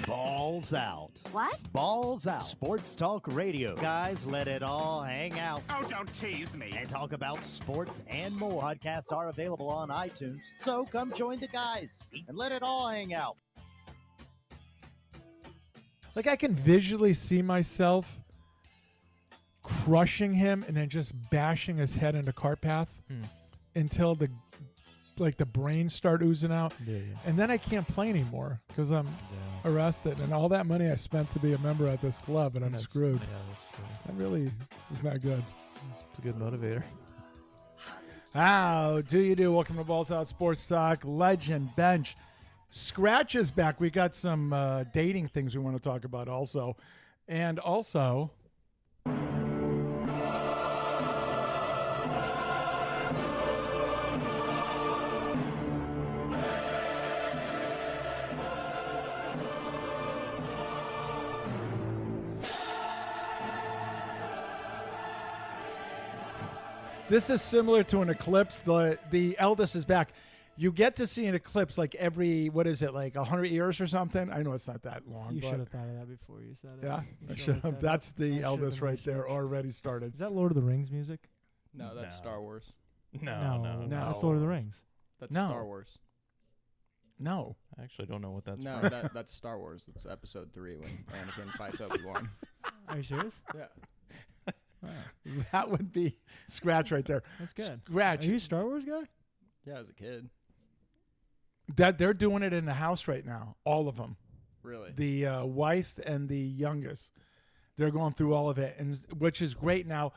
Balls out. What? Balls out. Sports talk radio. Guys, let it all hang out. Oh, don't tease me. And talk about sports and more. Podcasts are available on iTunes. So come join the guys and let it all hang out. Like, I can visually see myself crushing him and then just bashing his head into cart path until the brains start oozing out. Yeah. And then I can't play anymore because I'm arrested. And all that money I spent to be a member at this club, and I'm screwed. Yeah, that's true. That really is not good. It's a good motivator. How do you do? Welcome to Balls Out Sports Talk. Legend Bench. Scratch is back. We got some dating things we want to talk about also. And also... This is similar to an eclipse. The eldest is back. You get to see an eclipse like every, what is it, like 100 years or something? I know it's not that long. You but should have thought of that before you said it. Yeah, You I should have. looked that That's up. the I eldest should've right there, researched. already started. Is that Lord of the Rings music? No, that's No. Star Wars. No. That's Lord of the Rings. That's No. Star Wars. No. I actually don't know what that's No, from. that's Star Wars. It's episode 3 when Anakin fights Obi-Wan. Are you serious? Yeah. That would be Scratch right there. That's good. Scratch. Are you a Star Wars guy? Yeah, as a kid. That they're doing it in the house right now, all of them. Really? The wife and the youngest, they're going through all of it, and which is great. Now,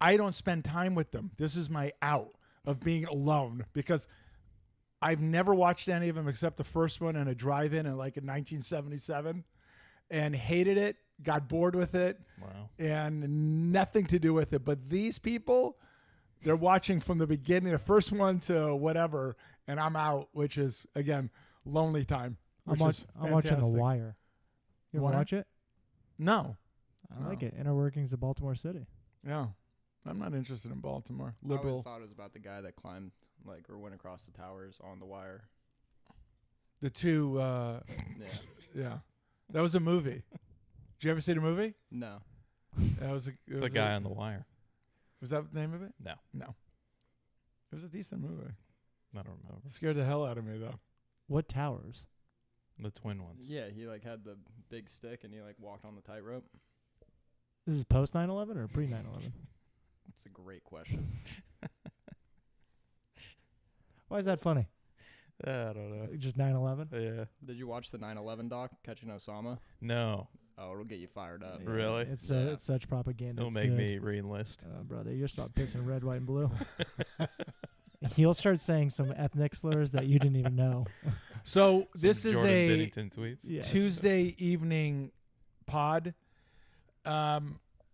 I don't spend time with them. This is my out of being alone because I've never watched any of them except the first one in a drive-in in 1977, and hated it. Got bored with it. Wow. And nothing to do with it. But these people, they're watching from the beginning, the first one to whatever, and I'm out, which is, again, lonely time. I'm Which is watching The fantastic. Wire. You ever Wire? watch it? No. I like it. Inner Workings of Baltimore City. Yeah. I'm not interested in Baltimore. I always Liberal. thought it was about the guy that climbed, or went across the towers on the wire. The two, Yeah. yeah. That was a movie. Did you ever see the movie? No. That was The guy on the wire. Was that the name of it? No, No. It was a decent movie. I don't remember. It scared the hell out of me, though. What towers? The twin ones. Yeah, he had the big stick and he walked on the tightrope. This is post 9/11 or pre 9/11? It's a great question. Why is that funny? I don't know. Just 9/11? Yeah. Did you watch the 9/11 doc, Catching Osama? No. Oh, it'll get you fired up. Really? It's Yeah. it's such propaganda. It'll It's make good. me re-enlist. Brother, you'll start pissing red, white, and blue. He'll start saying some ethnic slurs that you didn't even know. So this Some is Jordan a Bennington tweets. Yes. Tuesday evening pod.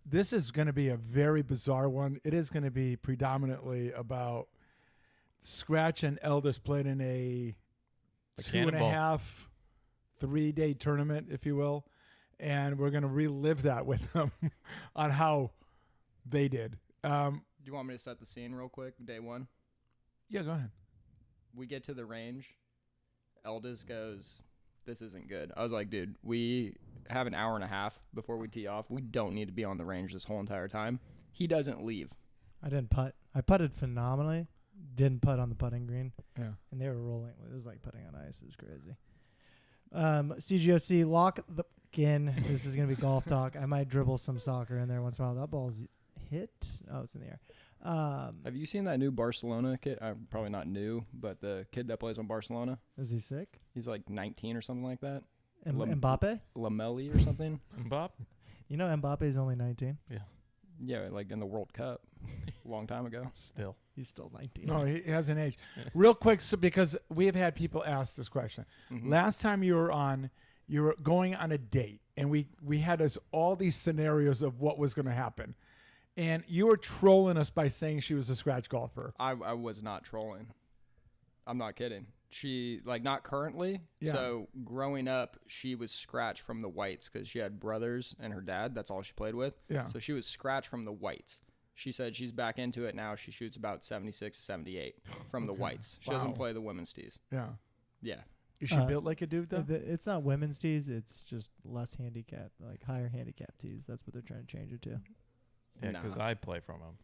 This is going to be a very bizarre one. It is going to be predominantly about Scratch and Eldest playing in a A 2.5, 3-day tournament, if you will. And we're going to relive that with them on how they did. Do you want me to set the scene real quick? Day one. Yeah, go ahead. We get to the range. Eldest goes, "This isn't good." I was like, dude, we have an hour and a half before we tee off. We don't need to be on the range this whole entire time. He doesn't leave. I didn't putt. I putted phenomenally. Didn't putt on the putting green. Yeah. And they were rolling. It was like putting on ice. It was crazy. CGOC, lock the in. This is going to be golf talk. I might dribble some soccer in there once in a while. That ball's hit. Oh, it's in the air. Have you seen that new Barcelona kid? Probably not new, but the kid that plays on Barcelona. Is he sick? He's like 19 or something like that. Mbappe? Lamelli or something. Bob? You know Mbappe's only 19. Yeah, like in the World Cup a long time ago. Still. He's still 19. No, he hasn't aged. Real quick, so because we have had people ask this question. Mhm. Last time you were on, you were going on a date, and we had all these scenarios of what was going to happen. And you were trolling us by saying she was a scratch golfer. I was not trolling. I'm not kidding. She, not currently. Yeah. So growing up, she was scratched from the whites because she had brothers and her dad. That's all she played with. Yeah. So she was scratched from the whites. She said she's back into it now. She shoots about 76, 78 from the whites. She doesn't Wow. play the women's tees. Yeah. Yeah. Is she built like a dude though? It's not women's tees. It's just less handicap, like higher handicap tees. That's what they're trying to change it to. Yeah, Nah. because I play from them.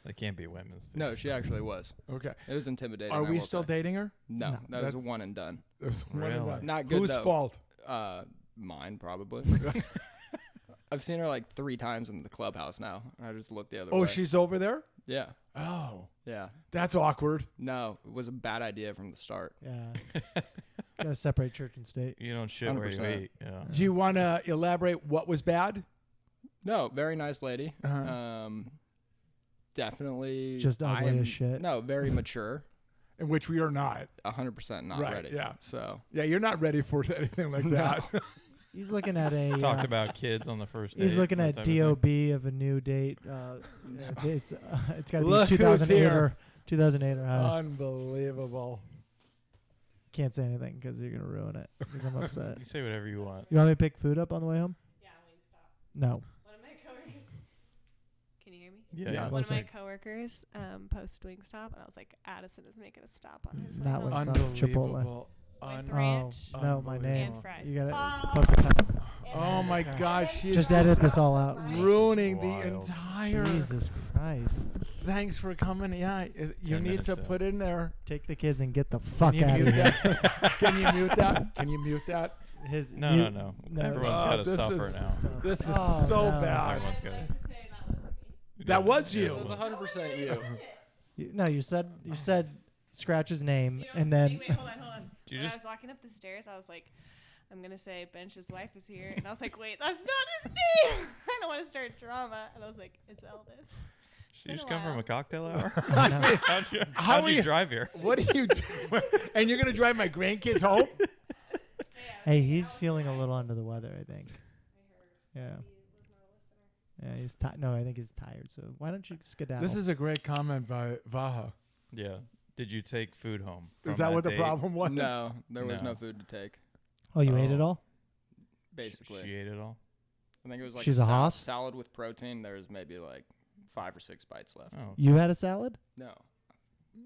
They can't be women's. No, teams. she actually was. Okay. It was intimidating. Are I we will still say. dating her? No, No. that was a That's- one and done. There's one and Really? done. Not good Whose though. fault? Mine probably. I've seen her like 3 times in the clubhouse now. I just looked the other Oh, way. she's over there? Yeah, Oh, yeah. that's awkward. No, it was a bad idea from the start. Yeah. Gotta separate church and state. You don't shit where you 100%. eat. Yeah. Do you want to elaborate what was bad? No, very nice lady. Uh-huh. Definitely. Just I ugly am- as shit. No, very mature. In which we are not. 100% not Right, ready. yeah. So Yeah, you're not ready for anything like that. He's looking at a. Talked about kids on the first date. He's looking that at type of thing. DOB of a new date. It's got to be Look who's 2008 here. or 2008 or higher. Unbelievable. Can't say anything because you're gonna ruin it. Because I'm upset. You say whatever you want. You want me to pick food up on the way home? Yeah, Wingstop. No. One of my coworkers. Can you hear me? Yeah. Yeah. One of my Listen. coworkers posted Wingstop, and I was like, Addison is making a stop on his way Not home. Wingstop. Chipotle. Unbelievable. With Oh ranch no, my name. and fries. You gotta Oh. put the time. Oh my Okay. gosh, she's Just edit this all out. ruining the Wild. entire. Jesus Christ! Thanks for coming. Yeah, you 10 need minutes to in. put in there. Take the kids and get the fuck Can you out of mute here. that? Can you mute that? Can you mute that? His No, mute- no. no. Everyone's Oh, got to this suffer is- now. This is Oh, so no. bad. Everyone's got I'd to. like to say that wasn't me. That was Yeah. you. it was 100% you. No, you said Scratch's name You know and what's then funny? Wait, hold on. Do you When just- I was walking up the stairs, I was like, I'm gonna say Bench's wife is here, and I was like, wait, that's not his name. I don't want to start drama, and I was like, it's Eldest. Did you just been a come from while. a cocktail hour? No. How'd are you you- drive here? What are you doing? And you're gonna drive my grandkids home? hey, he's feeling a little under the weather. I think. Yeah. Yeah, he's tired. No, I think he's tired. So why don't you skedaddle? This is a great comment by Vaha. Yeah. Did you take food home? Is from that what the date? problem was? No, there was No. no food to take. Oh, you ate it Oh. all? Basically, She ate it all? I think it was like She's a hoss? salad with protein. There was maybe like 5 or 6 bites left. Oh. You had a salad? No,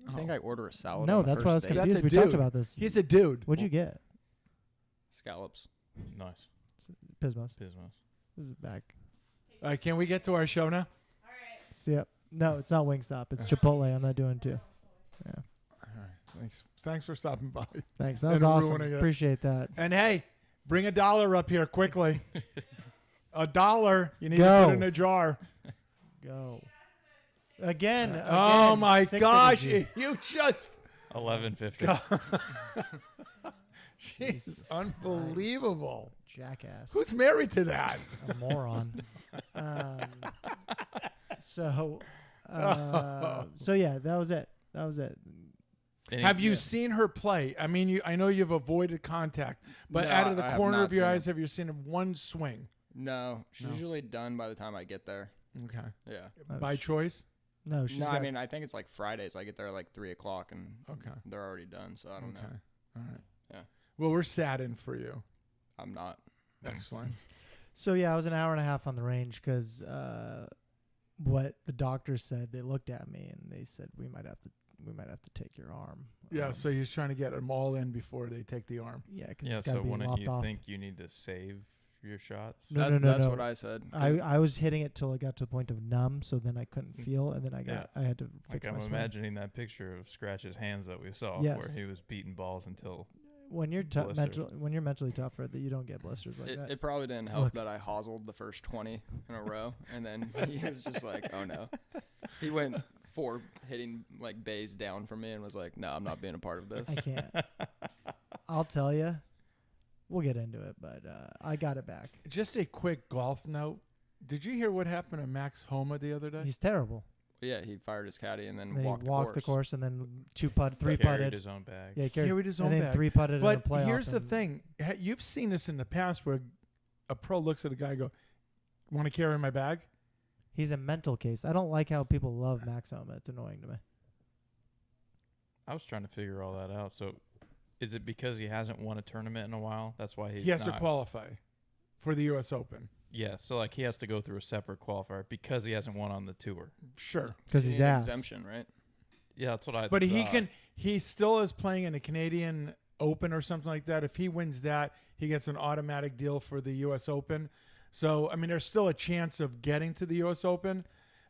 I think I order a salad. No, on the that's why I was first date. That's confused. a We talked dude. about this. He's a dude. What'd you get? Scallops. Nice. Pismos. Pismos. This is back. All right, can we get to our show now? See ya. No, it's not Wingstop. It's Chipotle. I'm not doing two. Yeah. All right, thanks for stopping by. Thanks. That was And awesome. ruining it. Appreciate that. And hey, bring $1 up here quickly. $1. You need to Go. put in a jar. Go. Again. Oh again, my sick gosh, energy. you just. 11:50. Jeez, unbelievable. Jackass. Who's married to that? A moron. um, so yeah, that was it. That was it. Any- Have you seen her play? I mean, I know you've avoided contact, but No, out of the I have corner not of your seen eyes, it. have you seen one swing? No, she's No. usually done by the time I get there. Okay. Yeah. Oh, By choice? No, she's No, got, I mean I think it's like Fridays. I get there at like 3 o'clock and Okay. they're already done. So I don't Okay. know. All right. Yeah. Well, we're saddened for you. I'm not. Excellent. So yeah, I was an hour and a half on the range because what the doctors said. They looked at me and they said we might have to take your arm. Yeah, so he's trying to get them all in before they take the arm. Yeah, because Yeah, it's got to so be wouldn't lopped you off. think you need to save your shots? No, That's no. what I said. I was hitting it till it got to the point of numb, so then I couldn't feel, and then Yeah. I had to Like fix I'm my swing. imagining that picture of Scratch's hands that we saw, Yes. where he was beating balls until. When you're blisters. when you're mentally tougher, that you don't get blisters like that. It probably didn't help Look. that I hoselled the first 20 in a row, and then he was just like, "Oh no." He went 4 hitting like bays down from me and was like, "No, I'm not being a part of this." I can't. I'll tell you. We'll get into it, but I got it back. Just a quick golf note. Did you hear what happened to Max Homa the other day? He's terrible. Yeah, he fired his caddy and then Then walked, he walked the course. and then 3 Carried putted. his own bag. Yeah, he Carried his own and then bag. 3 putted in But a playoff. here's the and- thing. You've seen this in the past where a pro looks at a guy and go, want to carry my bag? He's a mental case. I don't like how people love Max Homa. It's annoying to me. I was trying to figure all that out. So, is it because he hasn't won a tournament in a while? That's why he's He has to not- qualify for the U.S. Open. Yeah, so like he has to go through a separate qualifier because he hasn't won on the tour. Sure. Because You he's need an ass. exemption, right? Yeah, that's what I. But he thought. can. He still is playing in a Canadian Open or something like that. If he wins that, he gets an automatic deal for the U.S. Open. So, I mean, there's still a chance of getting to the U.S. Open.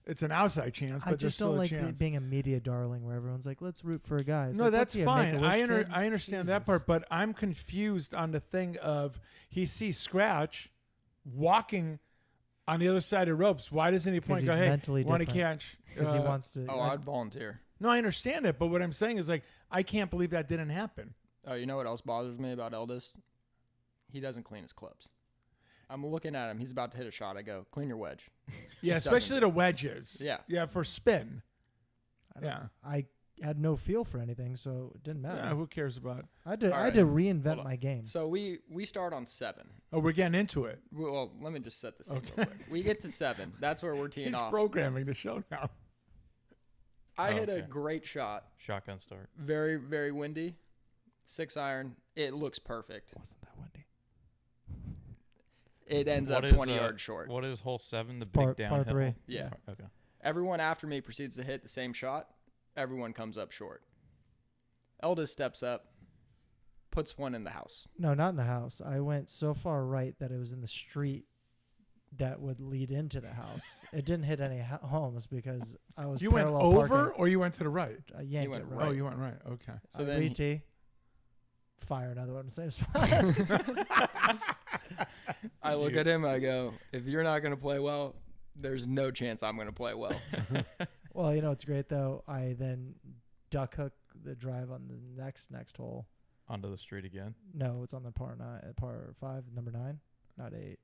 It's an outside chance, I but there's just still don't a like chance. being a media darling where everyone's like, let's root for a guy. It's No, like, that's what's he, a fine. Make-A-Wish kid? I understand that Jesus. part, but I'm confused on the thing of he sees Scratch walking on the other side of ropes. Why doesn't he point? he's Go, hey, mentally want to different. catch? Because he wants to. Oh, I'd volunteer. No, I understand it, but what I'm saying is like I can't believe that didn't happen. Oh, you know what else bothers me about Eldest? He doesn't clean his clubs. I'm looking at him. He's about to hit a shot. I go, clean your wedge. Yeah, Doesn't. especially the wedges. Yeah. Yeah, for spin. Yeah. I had no feel for anything, so it didn't matter. Yeah, who cares about? I had to All right. reinvent Hold on. my game. So we start on 7. Oh, we're getting into it. Well, let me just set this up real quick. We get to 7. That's where we're teeing He's off. programming the show now. I Oh, hit a okay. great shot. Shotgun start. Very, very windy. 6 iron. It looks perfect. Wasn't that windy? It ends up What is, 20 yards short. What is hole 7? The par- big par downhill. three. Yeah. Okay. Everyone after me proceeds to hit the same shot. Everyone comes up short. Eldest steps up, puts one in the house. No, not in the house. I went so far right that it was in the street that would lead into the house. It didn't hit any homes because I was You went parallel over parking. or you went to the right? I yanked went it right. right. Oh, you went right. Okay. So I then he- re-tee, fire another one in the same spot. I look at him. I go, if you're not going to play well, there's no chance I'm going to play well. Well, you know what's great though? I then duck hook the drive on the next hole. Onto the street again. No, it's on the par 5, number 9, not 8.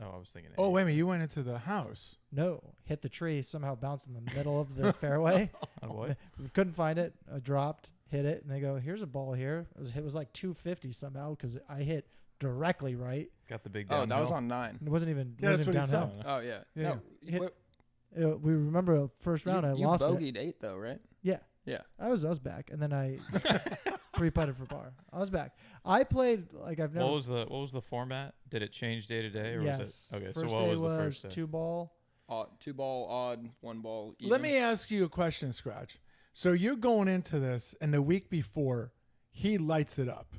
Oh, I was thinking. Oh, 8. wait a minute. You went into the house. No, hit the tree, somehow bounced in the middle of the fairway. On what? Couldn't find it. I dropped, hit it, and they go, "Here's a ball here." It was like 250 somehow because I hit directly right. Got the big Oh, downhill. that was on 9. It wasn't even. Yeah, that's wasn't what he even said. downhill. Oh, yeah. Yeah. No, Hit- what- We remember the first round. I you lost it. bogeyed 8, though, right? Yeah. Yeah. I was back, and then I 3-putted for par. I was back. I played like I've never. What was the format? Did it change day to day, or yes. was it okay? First So what day was the first day? 2 ball. 2 ball odd, 1 ball even. Let me ask you a question, Scratch. So you're going into this, and the week before, he lights it up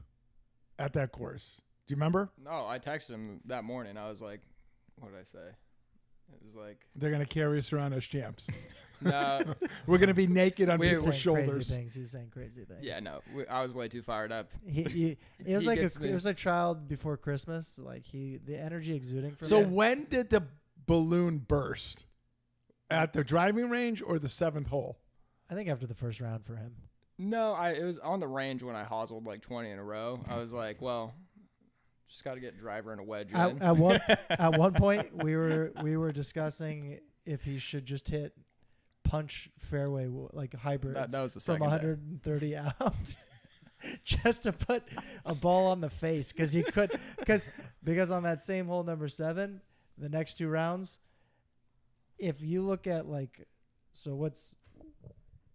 at that course. Do you remember? No, I texted him that morning. I was like, what did I say? It was like, They're going to carry us around as champs. no. We're going to be naked on We're- people's Saying shoulders. Crazy things. He was saying crazy things. Yeah, no. I was way too fired up. It was He like gets me. it was a child before Christmas. Like the energy exuding from So him. when did the balloon burst? At the driving range or the 7th hole? I think after the first round for him. No, it was on the range when I hoselled like 20 in a row. I was like, well, just got to get driver and a wedge in. At one point we were discussing if he should just hit punch fairway like hybrids That was the from second day. 130 out. Just to put a ball on the face because he could because on that same hole number 7, the next 2 rounds, if you look at like, so what's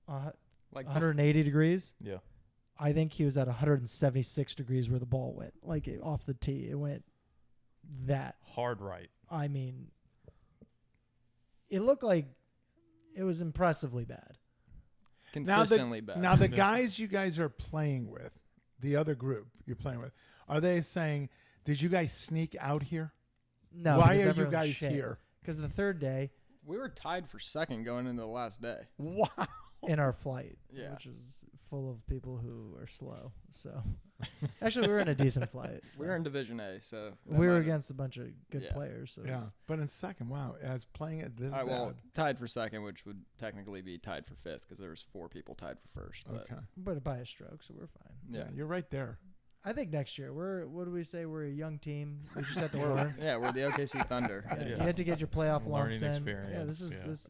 Like 180 degrees? Yeah. I think he was at 176 degrees where the ball went, like off the tee. It went that. Hard right. I mean, it looked like it was impressively bad. consistently bad. Now the guys you guys are playing with, the other group you're playing with, are they saying, "Did you guys sneak out here? No, Why because are you everyone's guys shit. here?" Because the third day we were tied for second going into the last day. Wow. in our flight, Yeah. which is full of people who are slow. So actually, we were in a decent flight. So. We were in Division A, so that We were might- against a bunch of good Yeah. players. So it Yeah, was- but in second, wow, as playing it this All right, well, bad. tied for second, which would technically be tied for fifth because there was 4 people tied for first. But Okay, but by a stroke, so we're fine. yeah, you're right there. I think next year what do we say? We're a young team. We just have to learn. yeah, we're the OKC Thunder. Yeah, Yes. You have to get your playoff lumps Learning in. Yeah, experience, this is yeah. this.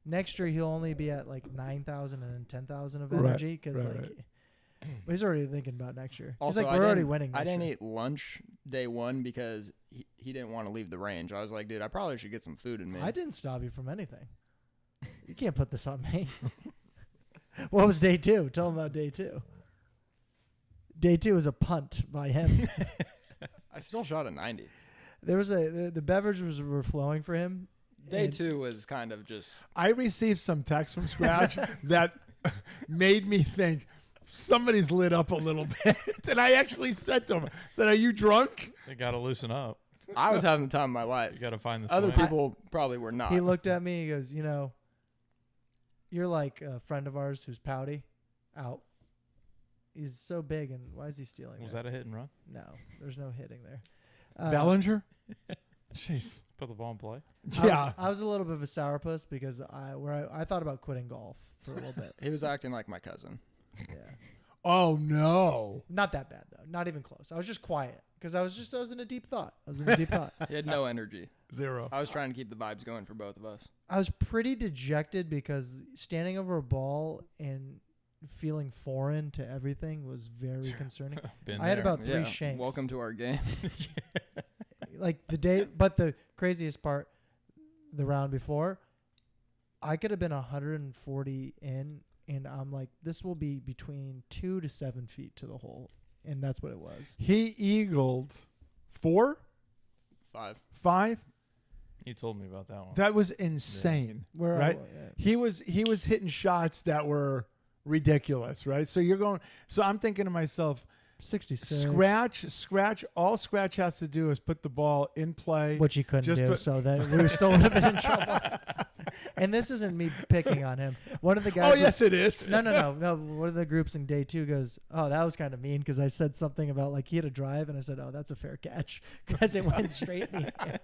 Next year he'll only be at like 9,000 and then 10,000 of Right, energy because right, like right. he's already thinking about next year. Also, he's like, I we're already didn't- winning. Next I didn't year. eat lunch day 1 because he didn't want to leave the range. I was like, dude, I probably should get some food in me. I didn't stop you from anything. You can't put this on me. What was day 2? Tell him about day 2. Day 2 was a punt by him. I still shot a 90. There was the beverages were flowing for him. Day and 2 was kind of just I received some text from Scratch that made me think, somebody's lit up a little bit. And I actually said to him, I said, are you drunk? You got to loosen up. I was having the time of my life. You got to find the Other swing. people probably were not. He looked at me. He goes, you're like a friend of ours who's pouty. Out. He's so big, and why is he stealing? Was that a hit and run? No, there's no hitting there. Bellinger? Jeez. Put the ball in play. Yeah. I was a little bit of a sourpuss because I thought about quitting golf for a little bit. He was acting like my cousin. Yeah. Oh, no. Not that bad though. Not even close. I was just quiet because I was in a deep thought. He had no energy. Zero. I was trying to keep the vibes going for both of us. I was pretty dejected because standing over a ball and feeling foreign to everything was very concerning. Been I had there. about 3 shanks. Welcome to our game. Like the day, but the craziest part, the round before, I could have been 140 in, and I'm like, this will be between 2 to 7 feet to the hole, and that's what it was. He eagled 4? 5. 5? You told me about that one. That was insane. Where Right? yeah. He was hitting shots that were ridiculous, right? So I'm thinking to myself, 66, scratch. All Scratch has to do is put the ball in play. which he couldn't Just do, put- so that we still would have been in trouble. And this isn't me picking on him. One of the guys. Oh, yes, it is. No. One of the groups in day 2 goes, oh, that was kind of mean because I said something about like he had a drive, and I said, oh, that's a fair catch because it went straight in the air.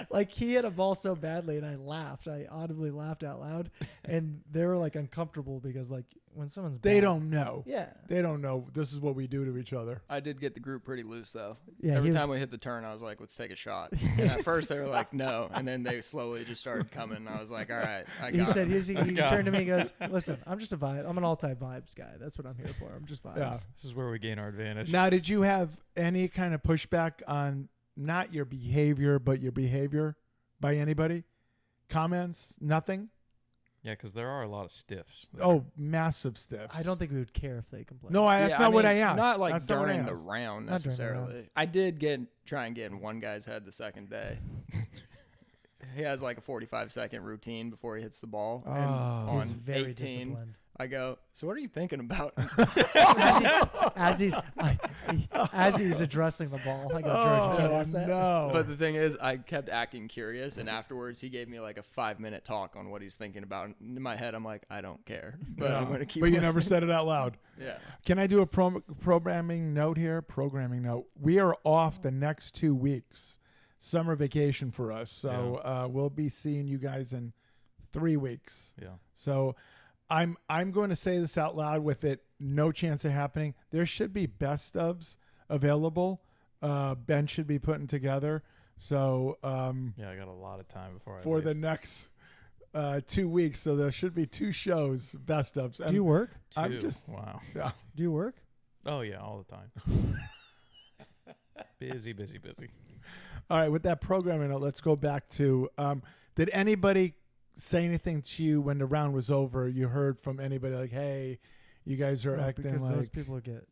Like he hit a ball so badly, and I laughed. I audibly laughed out loud, and they were like uncomfortable because like when someone's They bad- don't know. Yeah, They don't know this is what we do to each other. I did get the group pretty loose though. yeah. Every he was- time we hit the turn, I was like, "Let's take a shot." And at first, they were like, "No," and then they slowly just started coming. And I was like, "All right, I he got said him." he turned to me and goes, listen, I'm just a vibe. I'm an all-time vibes guy. That's what I'm here for. I'm just vibes. Yeah. This is where we gain our advantage. Now, did you have any kind of pushback on not your behavior, but your behavior by anybody? Comments? Nothing? Yeah, because there are a lot of stiffs. there. Oh, massive stiffs. I don't think we would care if they complained. No, that's Yeah, not what mean, I asked. Not like That's not what I during the asked. round Not during the round. necessarily. I did try and get in one guy's head the second day. He has like a 45-second routine before he hits the ball. And Oh. He's on very 18, disciplined. I go, "So what are you thinking about?" as he's addressing the ball. I go, George, can't ask that. no. But the thing is, I kept acting curious, and afterwards he gave me like a 5-minute talk on what he's thinking about. And in my head, I'm like, I don't care, but I'm No. going to keep But you listening. never said it out loud. Yeah. Can I do a programming note here? Programming note. We are off the next 2 weeks. Summer vacation for us. So we'll be seeing you guys in 3 weeks. Yeah. So I'm going to say this out loud with it no chance of happening. There should be best ofs available. Ben should be putting together. So Yeah, I got a lot of time before I for leave. the next 2 weeks. So there should be 2 shows, best ofs. Do you work? I'm Two. just Wow. yeah. Do you work? Oh, yeah, all the time. busy. All right, with that programming note, let's go back to did anybody say anything to you when the round was over? You heard from anybody like, hey, you guys are No, acting because like those people get.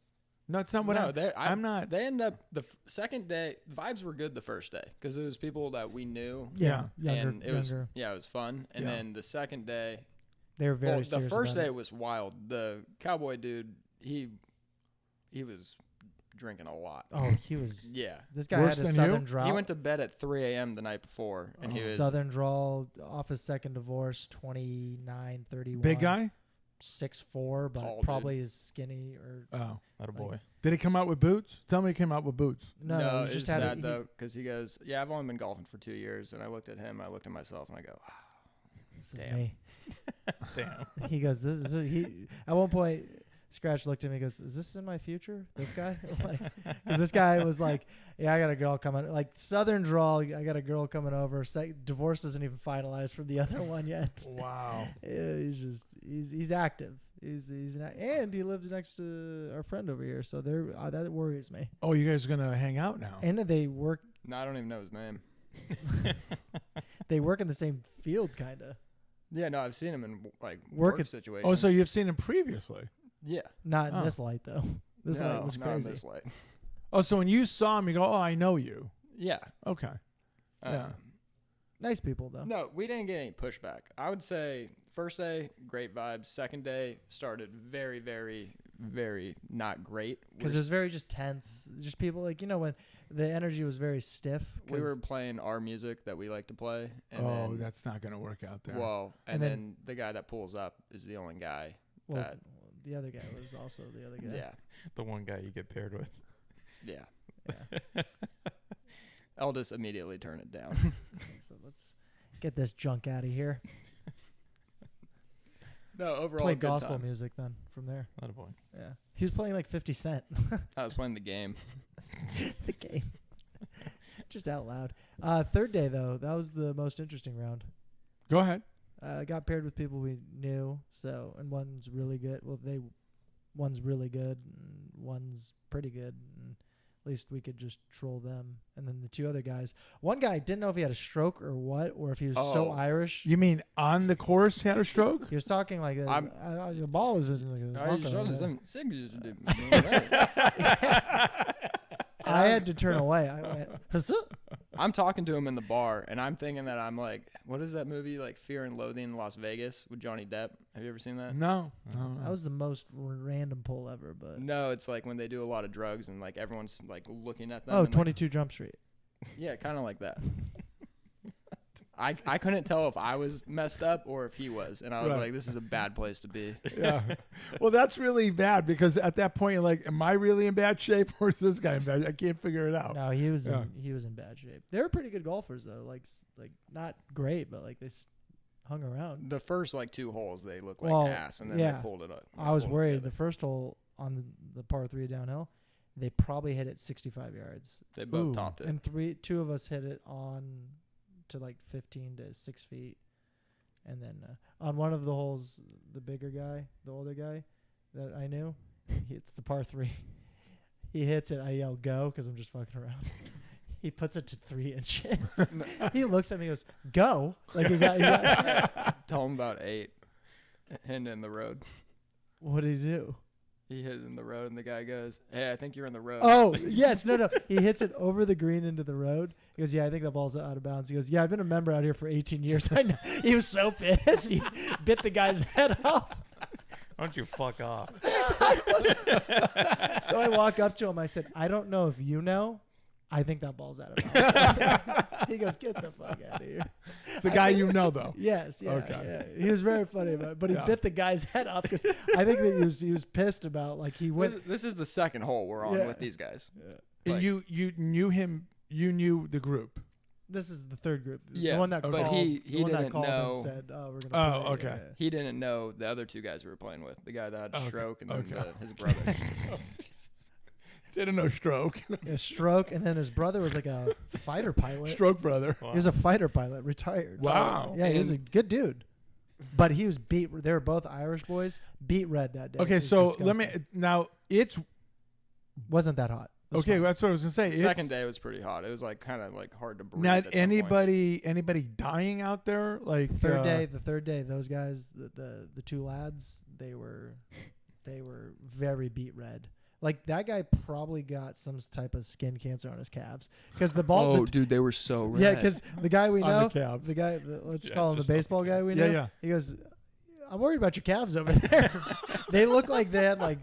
no, it's not what No, I'm not. They end up the second day. Vibes were good the first day because it was people that we knew. Yeah. Younger. and it was younger. it was fun. And Yeah. then the second day, They were very well, the serious first about day it. was wild. The cowboy dude, he was drinking a lot. Oh, he was. Yeah, This guy Worse had a than southern you? drought. he went to bed at 3 a.m. the night before, and he was southern drawl off his second divorce, 29, 31. Big guy? 6'4", but Tall, probably is skinny or Oh. Not a boy. Did he come out with boots? Tell me he came out with boots. no. no, he it's just just had sad a, though because he goes, "Yeah, I've only been golfing for 2 years," and I looked at him, I looked at myself, and I go, This is Damn. me. Damn. He goes, "This is he." At one point, Scratch looked at me. and goes, "Is this in my future? This guy?" Because this guy was like, "Yeah, I got a girl coming." Like southern drawl, I got a girl coming over. Divorce isn't even finalized from the other one yet. Wow. Yeah, he's active. And he lives next to our friend over here, so that worries me. Oh, you guys are gonna hang out now? And they work "No, I don't even know his name." in the same field, kind of. Yeah, no, I've seen him in like Work work at- situations. Oh, so you've seen him previously? yeah, Not in Oh. this light though. This no, light was not in crazy. this light. Oh, so when you saw him, you go, "Oh, I know you." Yeah. Okay. Yeah. Nice people though. No, we didn't get any pushback. I would say first day, great vibes. Second day started very, very, very not great. Because it was very just tense. Just people like, when the energy was very stiff. We 'cause- were playing our music that we like to play. And Oh, then, that's not going to work out there. well, And and then- then the guy that pulls up is the only guy. well, that- the other guy was also the other guy. Yeah. The one guy you get paired with. Yeah. Yeah. Eldest immediately turned it down. So let's get this junk out of here. No, overall, Play good gospel time. music then from there. Not a boy. Yeah. He was playing like 50 Cent. I was playing the game. The game. Just out loud. Third day, though, that was the most interesting round. Go ahead. Got paired with people we knew, and one's really good. Well, one's really good, and one's pretty good. And at least we could just troll them. And then the two other guys. One guy didn't know if he had a stroke or what, or if he was so Oh. Irish. You mean on the course he had a stroke? He was talking like this. I'm- The ball was like I had to turn away. I went, "Huzzah." I'm talking to him in the bar, and I'm thinking that I'm like, what is that movie, like Fear and Loathing in Las Vegas with Johnny Depp? Have you ever seen that? No. That was the most random pull ever. But No, it's like when they do a lot of drugs and like everyone's like looking at them. oh, and, like, 22 Jump Street. yeah, kind of like that. I couldn't tell if I was messed up or if he was, and I was Right. like, this is a bad place to be. Yeah. Well, that's really bad because at that point you're like, am I really in bad shape or is this guy in bad? I can't figure it out. No, he was Yeah. he was in bad shape. They were pretty good golfers though. Like not great, but like they hung around. The first like 2 holes, they looked like Well, ass, and then yeah. they pulled it up. I was pulled it worried. together. The first hole on the par 3 downhill, they probably hit it 65 yards, They both Ooh. topped it. and two of us hit it on to like 15 to 6 feet, and then on one of the holes, the bigger guy, the older guy that I knew, it's the par 3. He hits it. I yell go because I'm just fucking around. He puts it to 3 inches. He looks at me and goes, go. Like he got Tell him about 8, and in the road. what did he do? He hit it in the road, and the guy goes, "Hey, I think you're in the road." Oh, yes. No. He hits it over the green into the road. He goes, yeah, I think that ball's out of bounds. He goes, yeah, I've been a member out here for 18 years. I know. He was so pissed. He bit the guy's head off. Why don't you fuck off? So I walk up to him. I said, I don't know if you know. I think that ball's out of bounds. He goes, get the fuck out of here. It's a guy you know though. Yes, yeah, Okay. yeah. He was very funny about it, but he Yeah. bit the guy's head off because I think that he was pissed about like he went. This is the second hole we're on Yeah. with these guys. And Like- you knew him. You knew the group. This is the third group. Yeah, the one that but called. he the one that didn't called know- and said, "Oh, we're gonna." Oh, play." okay. Yeah. He didn't know the other 2 guys we were playing with. The guy that had a Okay, stroke and then okay. his brother. Didn't know stroke. A stroke, and then his brother was like a fighter pilot. Stroke brother. Wow. He was a fighter pilot, retired. Wow. Yeah, he was a And- good dude. But he was beat. They were both Irish boys. Beat red that day. It Okay, was so let me disgusting. now. It's Wasn't that hot. It was okay. fine. That's what I was gonna say. Second It's day was pretty hot. It was like kind of like hard to breathe. not at some anybody dying out there. Like The third day, those guys, the 2 lads, they were very beat red. Like that guy probably got some type of skin cancer on his calves because the ball. Oh, the- dude, they were so red. yeah, because the guy we On the know, calves. the guy, let's Yeah, call him the just on the baseball guy we Yeah, know. yeah. He goes, I'm worried about your calves over there. They look like they had like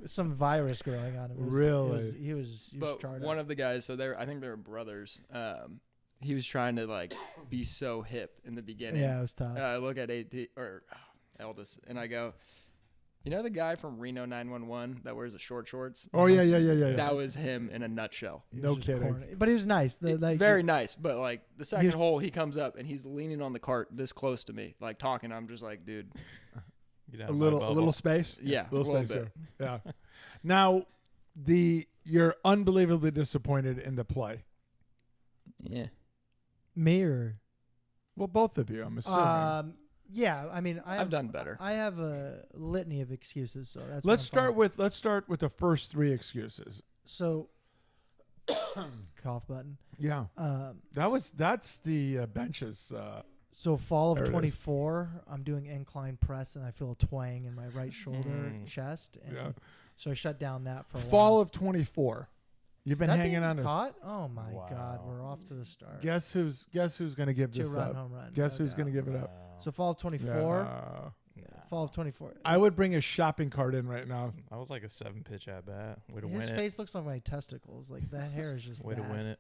some virus growing on him. It was- Really? he was But charred one up. of the guys, so I think they were brothers. He was trying to like be so hip in the beginning. Yeah, it was tough. And I look at eldest, and I go, you know the guy from Reno 911 that wears the short shorts? Oh yeah. That was him in a nutshell. He was no just kidding. corny. But he was nice. Very nice, but like the second was- hole, he comes up and he's leaning on the cart this close to me, like talking. I'm just like, dude, Get out A of my little bubble. space. yeah, A little little space bit. there. Yeah. Now, you're unbelievably disappointed in the play. Yeah. Me or Well, both of you, I'm assuming. yeah. I mean, I've done better. I have a litany of excuses, so that's. let's start with the first 3 excuses. So, cough button. Yeah. That's the benches. So fall of There it is. 24, I'm doing incline press and I feel a twang in my right shoulder, chest, and Yeah. so I shut down that for a Fall while. of 24. You've Is been that hanging being on. caught? Oh my God, Wow. we're off to the start. Guess who's going to give this 2-run up? home run. Guess no who's going to doubt. give it up? So fall of 24, Yeah. Fall of 24. I would bring a shopping cart in right now. I was like a 7-pitch at bat. Way to His win face looks like my testicles. Like that hair is just it. Way to bad. win it.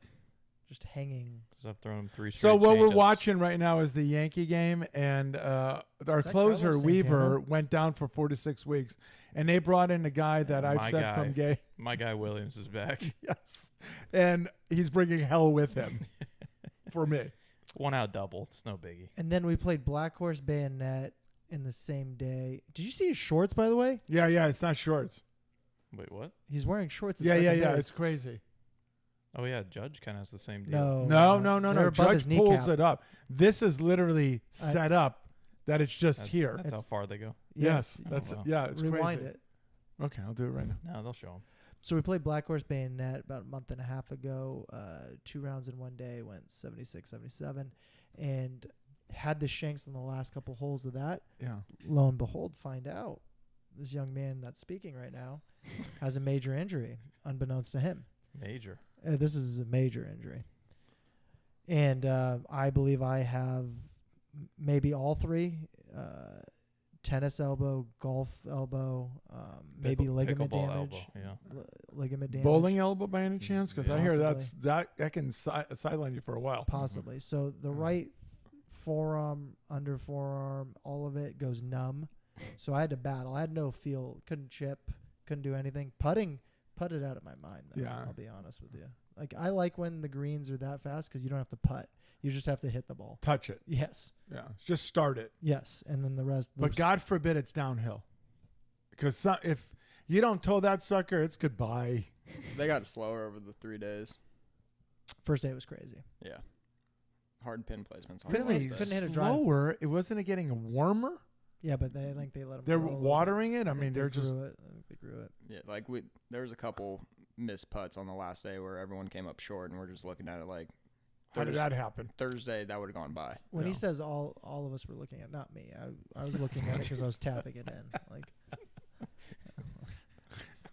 Just hanging. Because I've thrown him 3 straight. So what we're changeups. watching right now is the Yankee game, and our that closer Carlos Weaver Santana? went down for 4 to 6 weeks, and they brought in a guy that I've My said guy. from gay. My guy Williams is back. Yes, and he's bringing hell with him for me. 1 out double. It's no biggie. And then we played Black Horse Bayonet in the same day. Did you see his shorts, by the way? Yeah, it's not shorts. Wait, what? He's wearing shorts. At Yeah, second base. it's crazy. Oh yeah, Judge kind of has the same deal. No, No. they're above his Judge pulls kneecap. it up. This is literally set up that it's just That's, here. That's how It's- far they go. Yes, Oh, that's wow. it's Rewind crazy. it. Okay, I'll do it right now. No, they'll show him. So we played Black Horse Bayonet about a month and a half ago. 2 rounds in one day, went 76-77, and had the shanks in the last couple holes of that. Yeah. Lo and behold, find out this young man that's speaking right now has a major injury, unbeknownst to him. Major. This is a major injury. And I believe I have maybe all 3. Tennis elbow, golf elbow, maybe ligament Pickleball damage. elbow, yeah. Ligament damage. Bowling elbow by any chance? Because I hear Possibly. that can sideline you for a while. Possibly. So the right forearm, under forearm, all of it goes numb. So I had to battle. I had no feel. Couldn't chip. Couldn't do anything. Putted out of my mind, though. Yeah. I'll be honest with you. Like, I like when the greens are that fast because you don't have to putt. You just have to hit the ball. Touch it. Yes. Yeah. Just start it. Yes. And then the rest. But God forbid it's downhill. Because if you don't toe that sucker, it's goodbye. They got slower over the 3 days. First day was crazy. Yeah. Hard pin placements. hard Couldn't place they- to- couldn't hit a drive. slower. It wasn't it getting warmer? Yeah, but I think they let them. They're grow a little bit. watering it. I think mean, they they're just grew it. I think they grew it. Yeah, like there was a couple missed putts on the last day where everyone came up short, and we're just looking at it like how did that happen? Thursday that would have gone by. When he No. says all of us were looking at, not me. I was looking at it because I was tapping it in. Like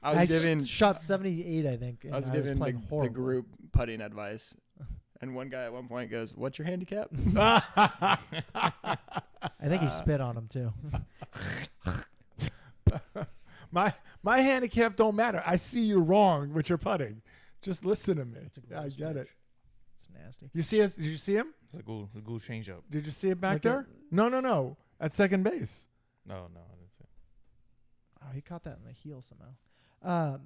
I was giving shot 78, I think. And I was giving playing the horrible. group putting advice, and one guy at one point goes, "What's your handicap?" I think he spit on him too. My handicap don't matter. I see you wrong with your putting. Just listen to me. It's a I gross get it. finish. It's nasty. You see us? Did you see him? It's a cool change up. Did you see it back Like there? No. At second base. No, I didn't see it. Oh, he caught that in the heel somehow.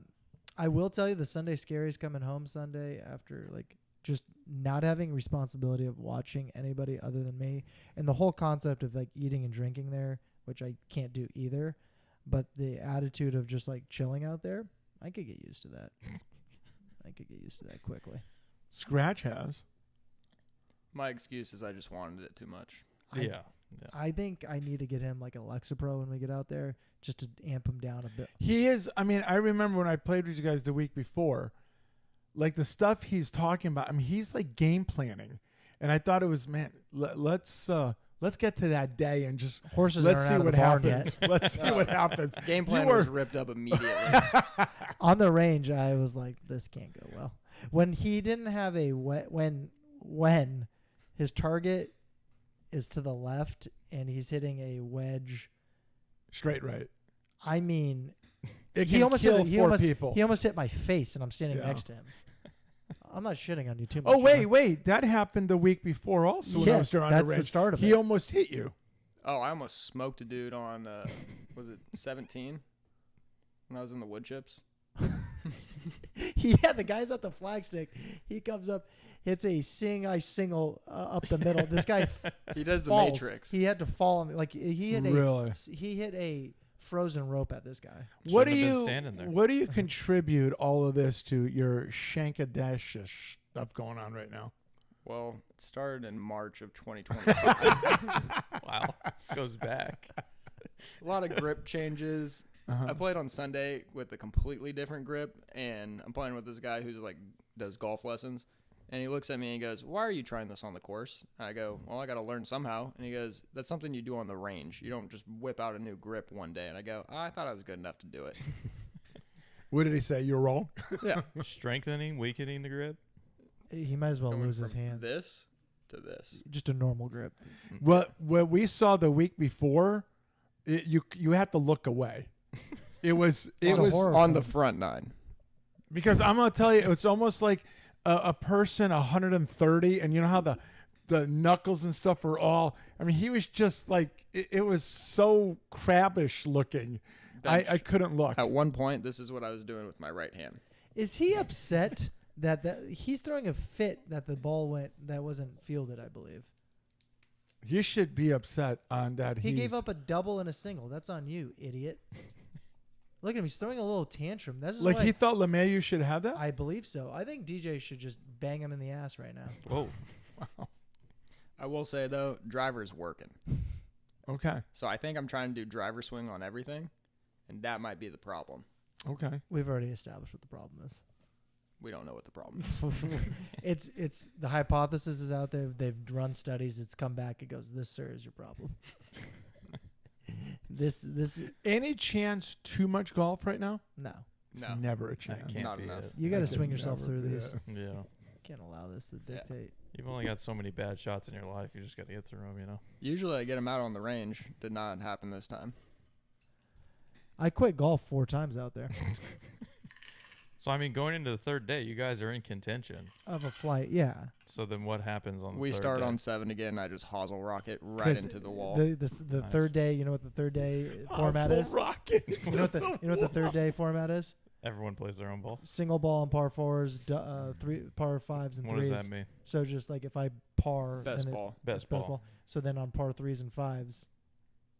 I will tell you, the Sunday Scary's coming home Sunday after like just not having responsibility of watching anybody other than me, and the whole concept of like eating and drinking there, which I can't do either. But the attitude of just like chilling out there, I could get used to that. I could get used to that quickly. Scratch has. My excuse is I just wanted it too much. Yeah. I think I need to get him like a Lexapro when we get out there just to amp him down a bit. He is. I mean, I remember when I played with you guys the week before, like the stuff he's talking about. I mean, he's like game planning, and I thought it was, man. Let's get to that day and just Horses let's aren't see out of what the barn happens. yet. Let's see what happens. Game You plan were- was ripped up immediately. On the range, I was like, this can't go well. When he didn't have a when his target is to the left and he's hitting a wedge, Straight right. I mean, It he can almost kill hit, he four almost, people. he almost hit my face, and I'm standing Yeah. next to him. I'm not shitting on you too much. Oh wait, that happened the week before also. When I was Yes, on that's the the range. start of He it. almost hit you. Oh, I almost smoked a dude on was it 17 when I was in the wood chips. Yeah, the guy's at the flagstick. He comes up, hits a single up the middle. This guy He does the falls. Matrix. He had to fall on like he hit Really? he hit a frozen rope at this guy. What do Shouldn't have been you standing there. What do you contribute all of this to your Shankadash stuff going on right now? Well, it started in March of 2025. Wow. Goes back. A lot of grip changes. I played on Sunday with a completely different grip, and I'm playing with this guy who's like does golf lessons, and he looks at me and he goes, "Why are you trying this on the course?" I go, "Well, I got to learn somehow." And he goes, "That's something you do on the range. You don't just whip out a new grip one day." And I go, "I thought I was good enough to do it." What did he say? You're wrong. Yeah, Strengthening, weakening the grip. He might as well going lose his from hands. this to this. Just a normal grip. What we saw the week before you had to look away. It was It's a horror on the film. front nine. because I'm gonna tell you, it's almost like a person 130, and you know how the knuckles and stuff are all. I mean, he was just like it was so crabbish looking. I Bench. couldn't look. At one point, this is what I was doing with my right hand. Is he upset that he's throwing a fit that the ball that wasn't fielded? I believe You should be upset on that. he gave up a double and a single. That's on you, idiot. Look at him. He's throwing a little tantrum. This is like why he thought LeMahieu should have that. I believe so. I think DJ should just bang him in the ass right now. Whoa. I will say though, driver's working. Okay. So I think I'm trying to do driver swing on everything, and that might be the problem. Okay. We've already established what the problem is. We don't know what the problem is. It's the hypothesis is out there. They've run studies. It's come back. It goes, this, sir, is your problem. this Any chance too much golf right now? no. It's No. never a That chance. can't Not be enough. it. You got I to could swing yourself never through do these. that. Yeah. Can't allow this to Yeah. dictate. You've only got so many bad shots in your life. You just got to get through them, you know. Usually I get him out on the range. Did not happen this time. I quit golf 4 times out there So, I mean, going into the third day, you guys are in contention. of a flight. Yeah. So then what happens on the We third start day? on 7 again. I just hosel rocket right 'Cause into the wall. The Nice. third day, you know what the third day format Oswald is? Rocket. You know what the third day format is? Everyone plays their own ball. Single ball on par 4s, three par 5s and What 3s. does that mean? So just like if I par Best then ball. Best ball. So then on par 3s and 5s,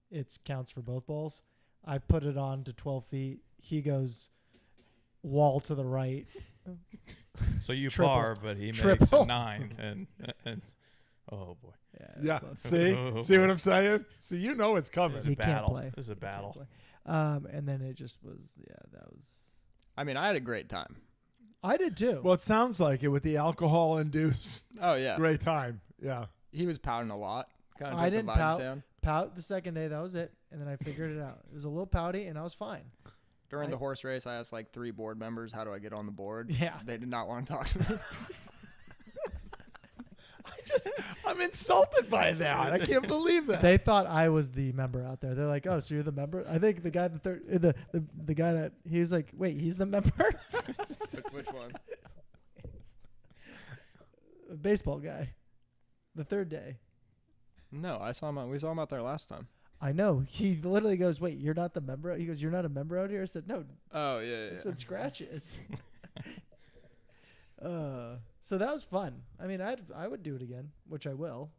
it counts for both balls. I put it on to 12 feet. He goes wall to the right. So you Triple. par, but he makes Triple. a 9. And oh, boy. Yeah. close. See what I'm saying? See, you know it's coming. This is He a can't battle. play. This is a Can't battle. play. And then it just was, that was. I mean, I had a great time. I did too. Well, it sounds like it with the alcohol-induced Oh yeah, great time. Yeah. he was pouting a lot. Kind of I took didn't the vibes pout. down. Pout the second day, that was it. And then I figured it out. It was a little pouty, and I was fine. During I- the horse race, I asked like 3 board members, "How do I get on the board?" Yeah. They did not want to talk to me. I'm insulted by that. I can't believe that. They thought I was the member out there. They're like, "Oh, so you're the member?" I think the guy, the guy that he was like, "Wait, he's the member?" Which one? Baseball guy. The third day. No, I saw him. We saw him out there last time. I know. He literally goes, "Wait, you're not the member?" He goes, "You're not a member out here?" I said, "No." Oh yeah, I said, "Scratches." So that was fun. I mean, I would do it again, which I will.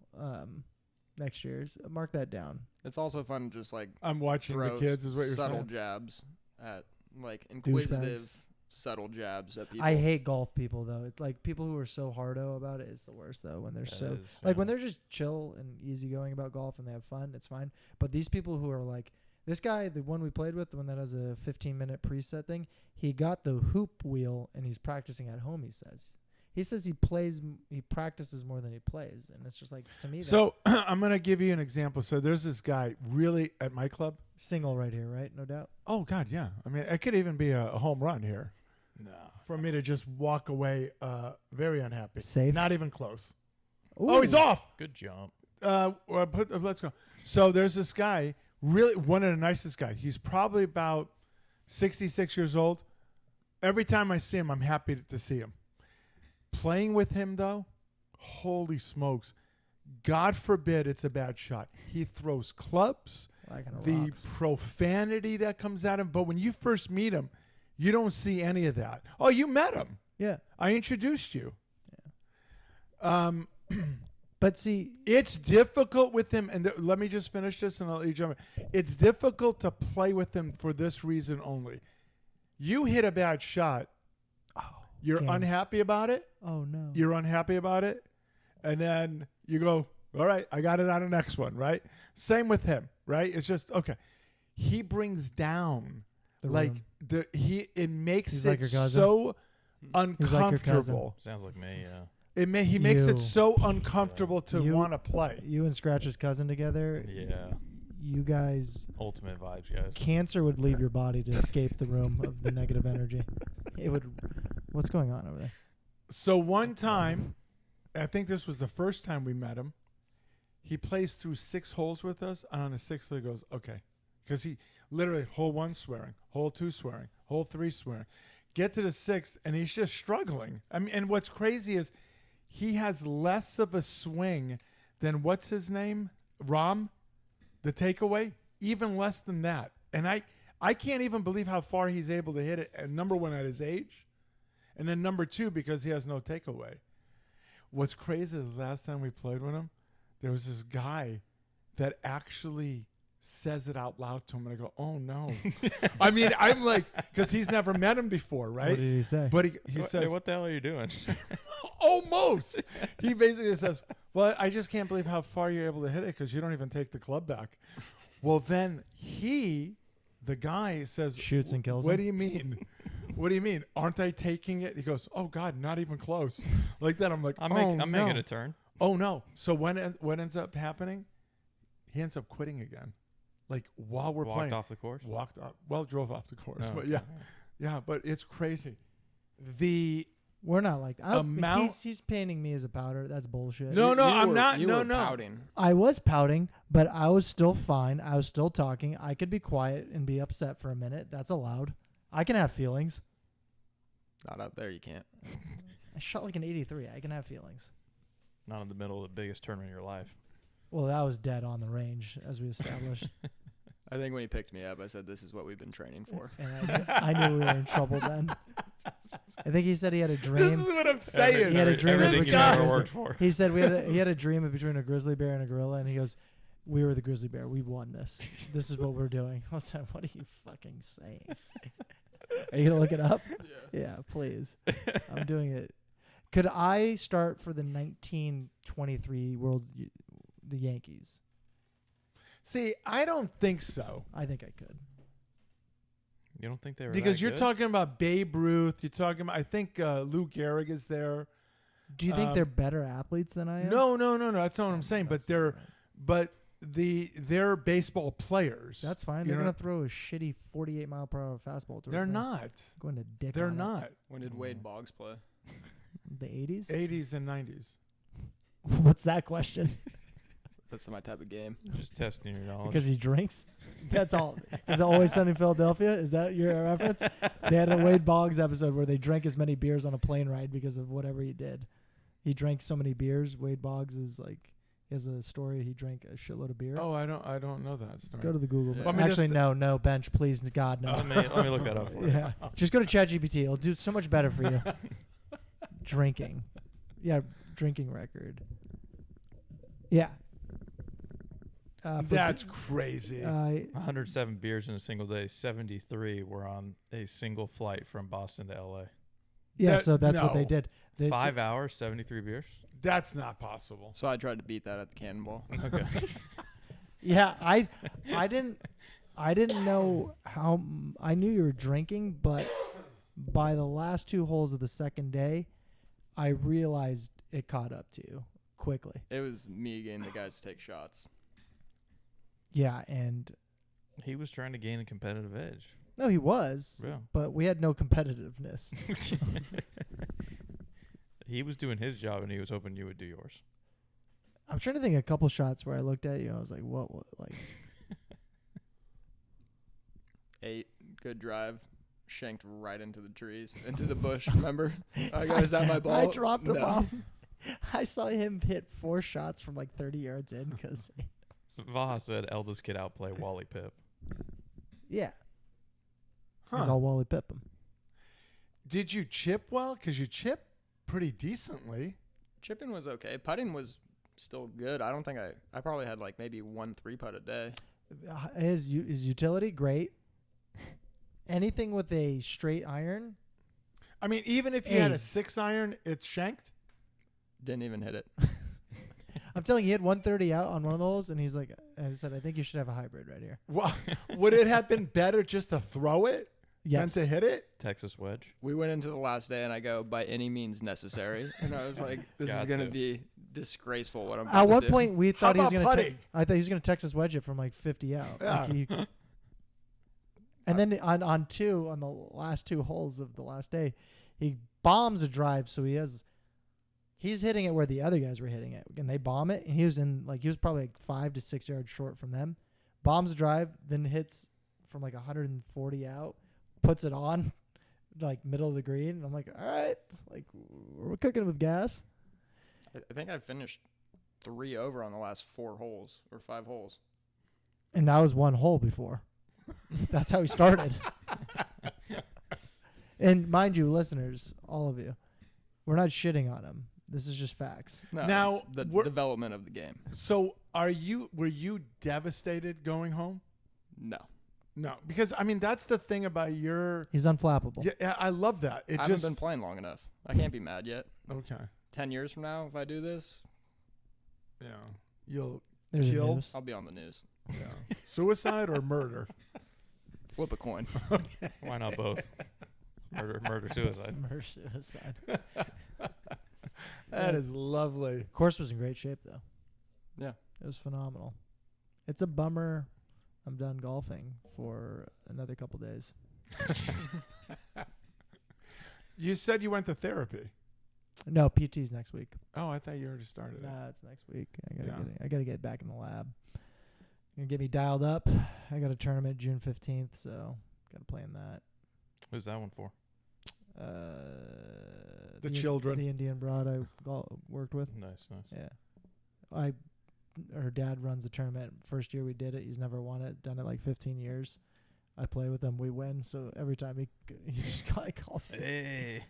Next year. Mark that down. It's also fun to just like I'm watching the throw kids. Is what you're subtle saying? jabs at like inquisitive subtle jabs at people. I hate golf people though. It's like people who are so hardo about it is the worst though. When they're That so is, like yeah. when they're just chill and easygoing about golf and they have fun, it's fine. But these people who are like this guy, the one we played with, the one that has a 15-minute preset thing, he got the hoop wheel and he's practicing at home. He says he practices more than he plays, and it's just like to me. So I'm gonna give you an example. So there's this guy really at my club. single right here, right? No doubt. Oh God, yeah. I mean, it could even be a home run here No. for me to just walk away very unhappy. Safe. Not even close. Ooh. Oh, he's off. Good jump. Let's go. So there's this guy, really one of the nicest guys. He's probably about 66 years old. Every time I see him, I'm happy to see him. Playing with him, though, holy smokes. God forbid it's a bad shot. He throws clubs, Like on a the rocks. profanity that comes at him. But when you first meet him, you don't see any of that. Oh, you met him. Yeah, I introduced you. but see, It's difficult with him, and let me just finish this, and I'll let you jump in. It's difficult to play with him for this reason only. You hit a bad shot. You're game. unhappy about it. oh no, You're unhappy about it, and then you go, "All right, I got it on the next one." Right? Same with him. Right? It's just okay. He brings down The like room. it makes He's it like your cousin. so He's like your cousin. uncomfortable. Sounds like me, yeah. He makes You. it so uncomfortable to You- want to play. You and Scratch's cousin together. Yeah. You guys, Ultimate vibes, guys. cancer would leave your body to escape the room of the negative energy. It would. What's going on over there? So one time, I think this was the first time we met him. He plays through 6 holes with us, and on the 6th he goes, "Okay, because he literally hole 1 swearing, hole 2 swearing, hole 3 swearing. Get to the 6th, and he's just struggling. I mean, and what's crazy is he has less of a swing than what's his name? Rahm, the takeaway, even less than that. And I can't even believe how far he's able to hit it. And number 1 at his age, and then number 2 because he has no takeaway. What's crazy is last time we played with him, there was this guy that actually says it out loud to him, and I go, "Oh no!" I mean, I'm like, because he's never met him before, right? What did he say? But he says, "What the hell are you doing?" Almost. He basically says, "Well, I just can't believe how far you're able to hit it because you don't even take the club back." Well, then the guy says, Shoots and kills What him? do you mean? What do you mean? Aren't I taking it? He goes, "Oh God, not even close." Like that. I'm like, I'm no. making a turn. Oh no. So what ends up happening? He ends up quitting again. Like while we're Walked playing. off the course. Walked off. Well, drove off the course. Oh, But okay. yeah. Yeah, but it's crazy. The We're not like that. Amount- He's painting me as a powder. That's bullshit. No, You I'm were- not. You No, were no. pouting. I was pouting, but I was still fine. I was still talking. I could be quiet and be upset for a minute. That's allowed. I can have feelings. Not up there. You can't. I shot like an 83. I can have feelings. Not in the middle of the biggest tournament of your life. Well, that was dead on the range, as we established. I think when he picked me up, I said, "This is what we've been training for." And I knew we were in trouble then. I think he said he had a This dream. is what I'm saying. He had a dream of Everything a you guy. ever worked for. He said he had a dream of between a grizzly bear and a gorilla, and he goes, "We were the grizzly bear. We won this. This is what we're doing." I was like, "What are you fucking saying? Are you gonna look it up?" Yeah, please. I'm doing it. Could I start for the 1923 the Yankees? See, I don't think so. I think I could. You don't think they were Because that you're good? talking about Babe Ruth. You're talking about, I think Lou Gehrig is there. Do you think they're better athletes than I am? No. That's not what I'm saying. But That's they're baseball players. That's fine. You They're know- gonna throw a shitty 48 mile per hour fastball. They're not. going to dick. They're on it. not. When did Wade Boggs play? The 80s. 80s and 90s. What's that question? That's my type of game. Just testing your knowledge. Because he drinks. That's all. Is it Always Sunny in Philadelphia? Is that your reference? They had a Wade Boggs episode where they drank as many beers on a plane ride because of whatever he did. He drank so many beers. Wade Boggs is like, he has a story. He drank a shitload of beer. Oh, I don't know that story. Go to the Google. Yeah. Well, I mean, actually, that's no, Bench, please, God, no. let me look that up for you. Yeah, just go to ChatGPT. It'll do so much better for you. Drinking, yeah, drinking record. Yeah. For That's crazy. 107 beers in a single day. 73 were on a single flight from Boston to LA. yeah, That- so that's what they no. did. They 5 hours, 73 beers. That's not possible. So I tried to beat that at the Cannonball. Okay. Yeah, I didn't know how. I knew you were drinking, but by the last 2 holes of the second day, I realized it caught up to you quickly. It was me getting the guys to take shots. Yeah, and He was trying to gain a competitive edge. no, he was, Yeah. but we had no competitiveness. He was doing his job, and he was hoping you would do yours. I'm trying to think of a couple shots where I looked at you and I was like, what like 8, good drive. Shanked right into the trees, into the bush. Remember? I got is that my ball? I dropped him No. off. I saw him hit 4 shots from like 30 yards in because, Vaha said eldest kid outplay Wally Pip. yeah, Huh. he's all Wally Pip him. Did you chip well? Because you chip pretty decently. Chipping was okay. Putting was still good. I don't think I probably had like maybe 1 3-putt a day. His utility, great. Anything with a straight iron, I mean, even if you had a Aids. 6-iron, it's shanked. Didn't even hit it. I'm telling you, he had 130 out on one of those, and he's like, I said, I think you should have a hybrid right here. Well, would it have been better just to throw it Yes. than to hit it? Texas wedge. We went into the last day and I go, by any means necessary. And I was like, this is Got going to to. be disgraceful what I'm At about one to do. point, we thought he was about going to. putting? I thought he was going to Texas wedge it from like 50 out. Yeah. Like he, and then on the last 2 holes of the last day, he bombs a drive. So he's hitting it where the other guys were hitting it, and they bomb it, and he was probably like 5 to 6 yards short from them, bombs a drive, then hits from like 140 out, puts it on, like middle of the green. And I'm like, all right, like we're cooking with gas. I think I finished 3 over on the last 4 holes or 5 holes. And that was one hole before. That's how he started. And mind you, listeners, all of you, we're not shitting on him. This is just facts. No, Now, it's the we're- development of the game. So were you devastated going home? No. No, because I mean that's the thing about your. He's unflappable. Yeah, I love that. It I just haven't been playing long enough. I can't be mad yet. okay. 10 years from now, if I do this, Yeah, you'll There's your Kill. news. I'll be on the news. yeah. Suicide or murder. Flip a coin. Why not both? Murder, suicide. Murder suicide. That is lovely. Course was in great shape though. Yeah. It was phenomenal. It's a bummer. I'm done golfing for another couple days. You said you went to therapy. No, PT's next week. Oh, I thought you already started it. Nah, it's next week. Yeah. I gotta get back in the lab. Gonna get me dialed up. I got a tournament June 15th, so gotta play in that. Who's that one for? The children. the Indian broad I worked with. Nice. Yeah, her dad runs the tournament. First year we did it, he's never won it. Done it like 15 years. I play with him, we win. So every time he just calls me. Hey.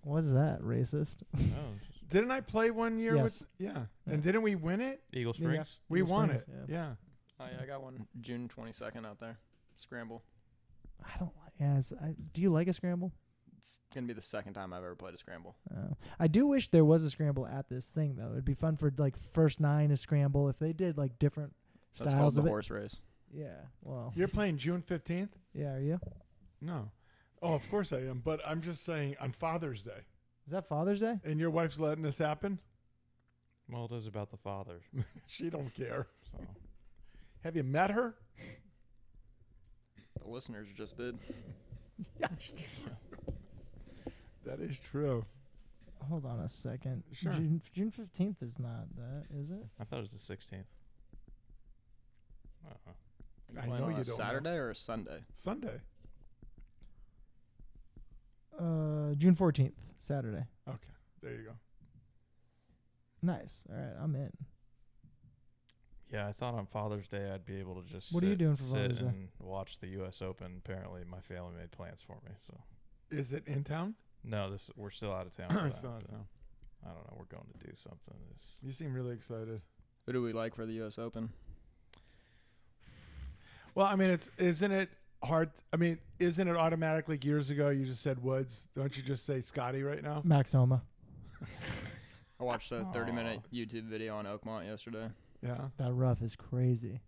What is that? Racist? Oh, Didn't I play one year Yes. with? Yeah. Yeah. And didn't we win it? Eagle Yeah. Springs. We Eagle won Springs, it. Yeah. Oh, yeah, I got one June 22nd out there. Scramble. I don't like. Yes, do you like a scramble? It's going to be the second time I've ever played a scramble. I do wish there was a scramble at this thing though. It'd be fun for like first 9 a scramble if they did like different That's called styles the of it. horse race. Yeah. Well. You're playing June 15th? Yeah. Are you? No. Oh, of course I am. But I'm just saying on Father's Day. Is that Father's Day? And your wife's letting this happen? Well, it is about the father. She don't care. So Have you met her? The listeners just did. That is true. Hold on a second. Sure. June 15th is not that, is it? I thought it was the 16th. Uh-uh. Are you I playing know on you a don't know. Saturday or a Sunday? Sunday. June 14th, Saturday. Okay. There you go. Nice. All right, I'm in. Yeah, I thought on Father's Day I'd be able to just What are you doing for sit Father's Day? and watch the U.S. Open. Apparently, my family made plans for me. So Is it in town? no, we're still out of town. for that, Still out of but town. I don't know. We're going to do something. You seem really excited. Who do we like for the U.S. Open? Well, I mean, isn't it hard? I mean, isn't it automatic like years ago you just said Woods? Don't you just say Scotty right now? Max Homa. I watched a Aw. 30-minute YouTube video on Oakmont yesterday. Yeah. That rough is crazy.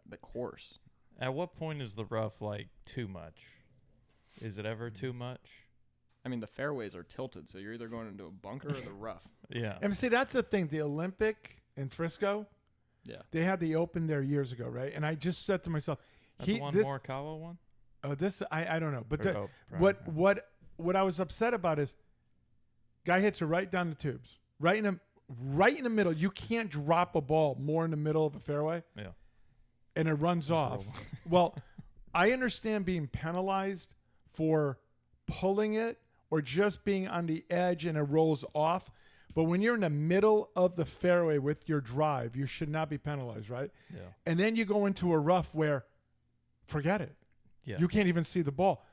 The course. At what point is the rough like too much? Is it ever too much? I mean, the fairways are tilted, so you're either going into a bunker or the rough. Yeah. And see, that's the thing. The Olympic in Frisco, Yeah. they had the Open there years ago, right? And I just said to myself, That's the one Morikawa one. oh, this I don't know, but Or- the, oh, right, right. what I was upset about is, guy hits it right down the tubes, right in the middle. You can't drop a ball more in the middle of a fairway, Yeah. and it runs Just off. roll. Well, I understand being penalized for pulling it or just being on the edge and it rolls off. But when you're in the middle of the fairway with your drive, you should not be penalized, right? Yeah. And then you go into a rough where, forget it. Yeah. You can't even see the ball.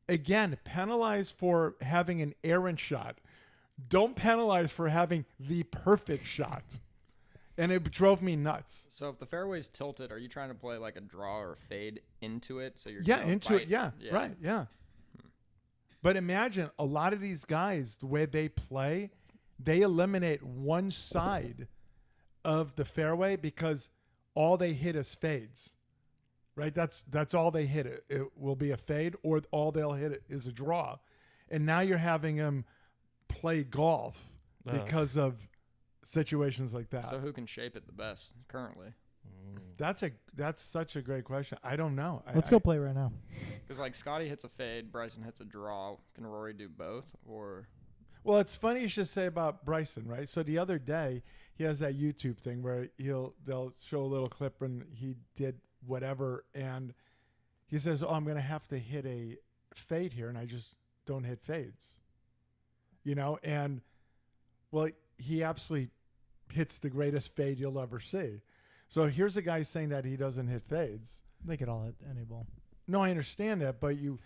Again, penalize for having an errant shot. Don't penalize for having the perfect shot. And it drove me nuts. So if the fairway's tilted, are you trying to play like a draw or a fade into it? So you're Yeah, gonna into it. bite? Yeah, right. Yeah. But imagine a lot of these guys, the way they play, they eliminate one side of the fairway because all they hit is fades. Right? That's all they hit. It will be a fade, or all they'll hit is a draw. And now you're having them play golf because of situations like that. So who can shape it the best currently? That's such a great question. I don't know. Let's go play right now. Because like Scotty hits a fade, Bryson hits a draw. Can Rory do both? Or Well, it's funny you should say about Bryson, right? So the other day he has that YouTube thing where they'll show a little clip and he did whatever. And he says, "Oh, I'm going to have to hit a fade here," and I just don't hit fades. And well, he absolutely hits the greatest fade you'll ever see. So here's a guy saying that he doesn't hit fades. They could all hit any ball. No, I understand that, but you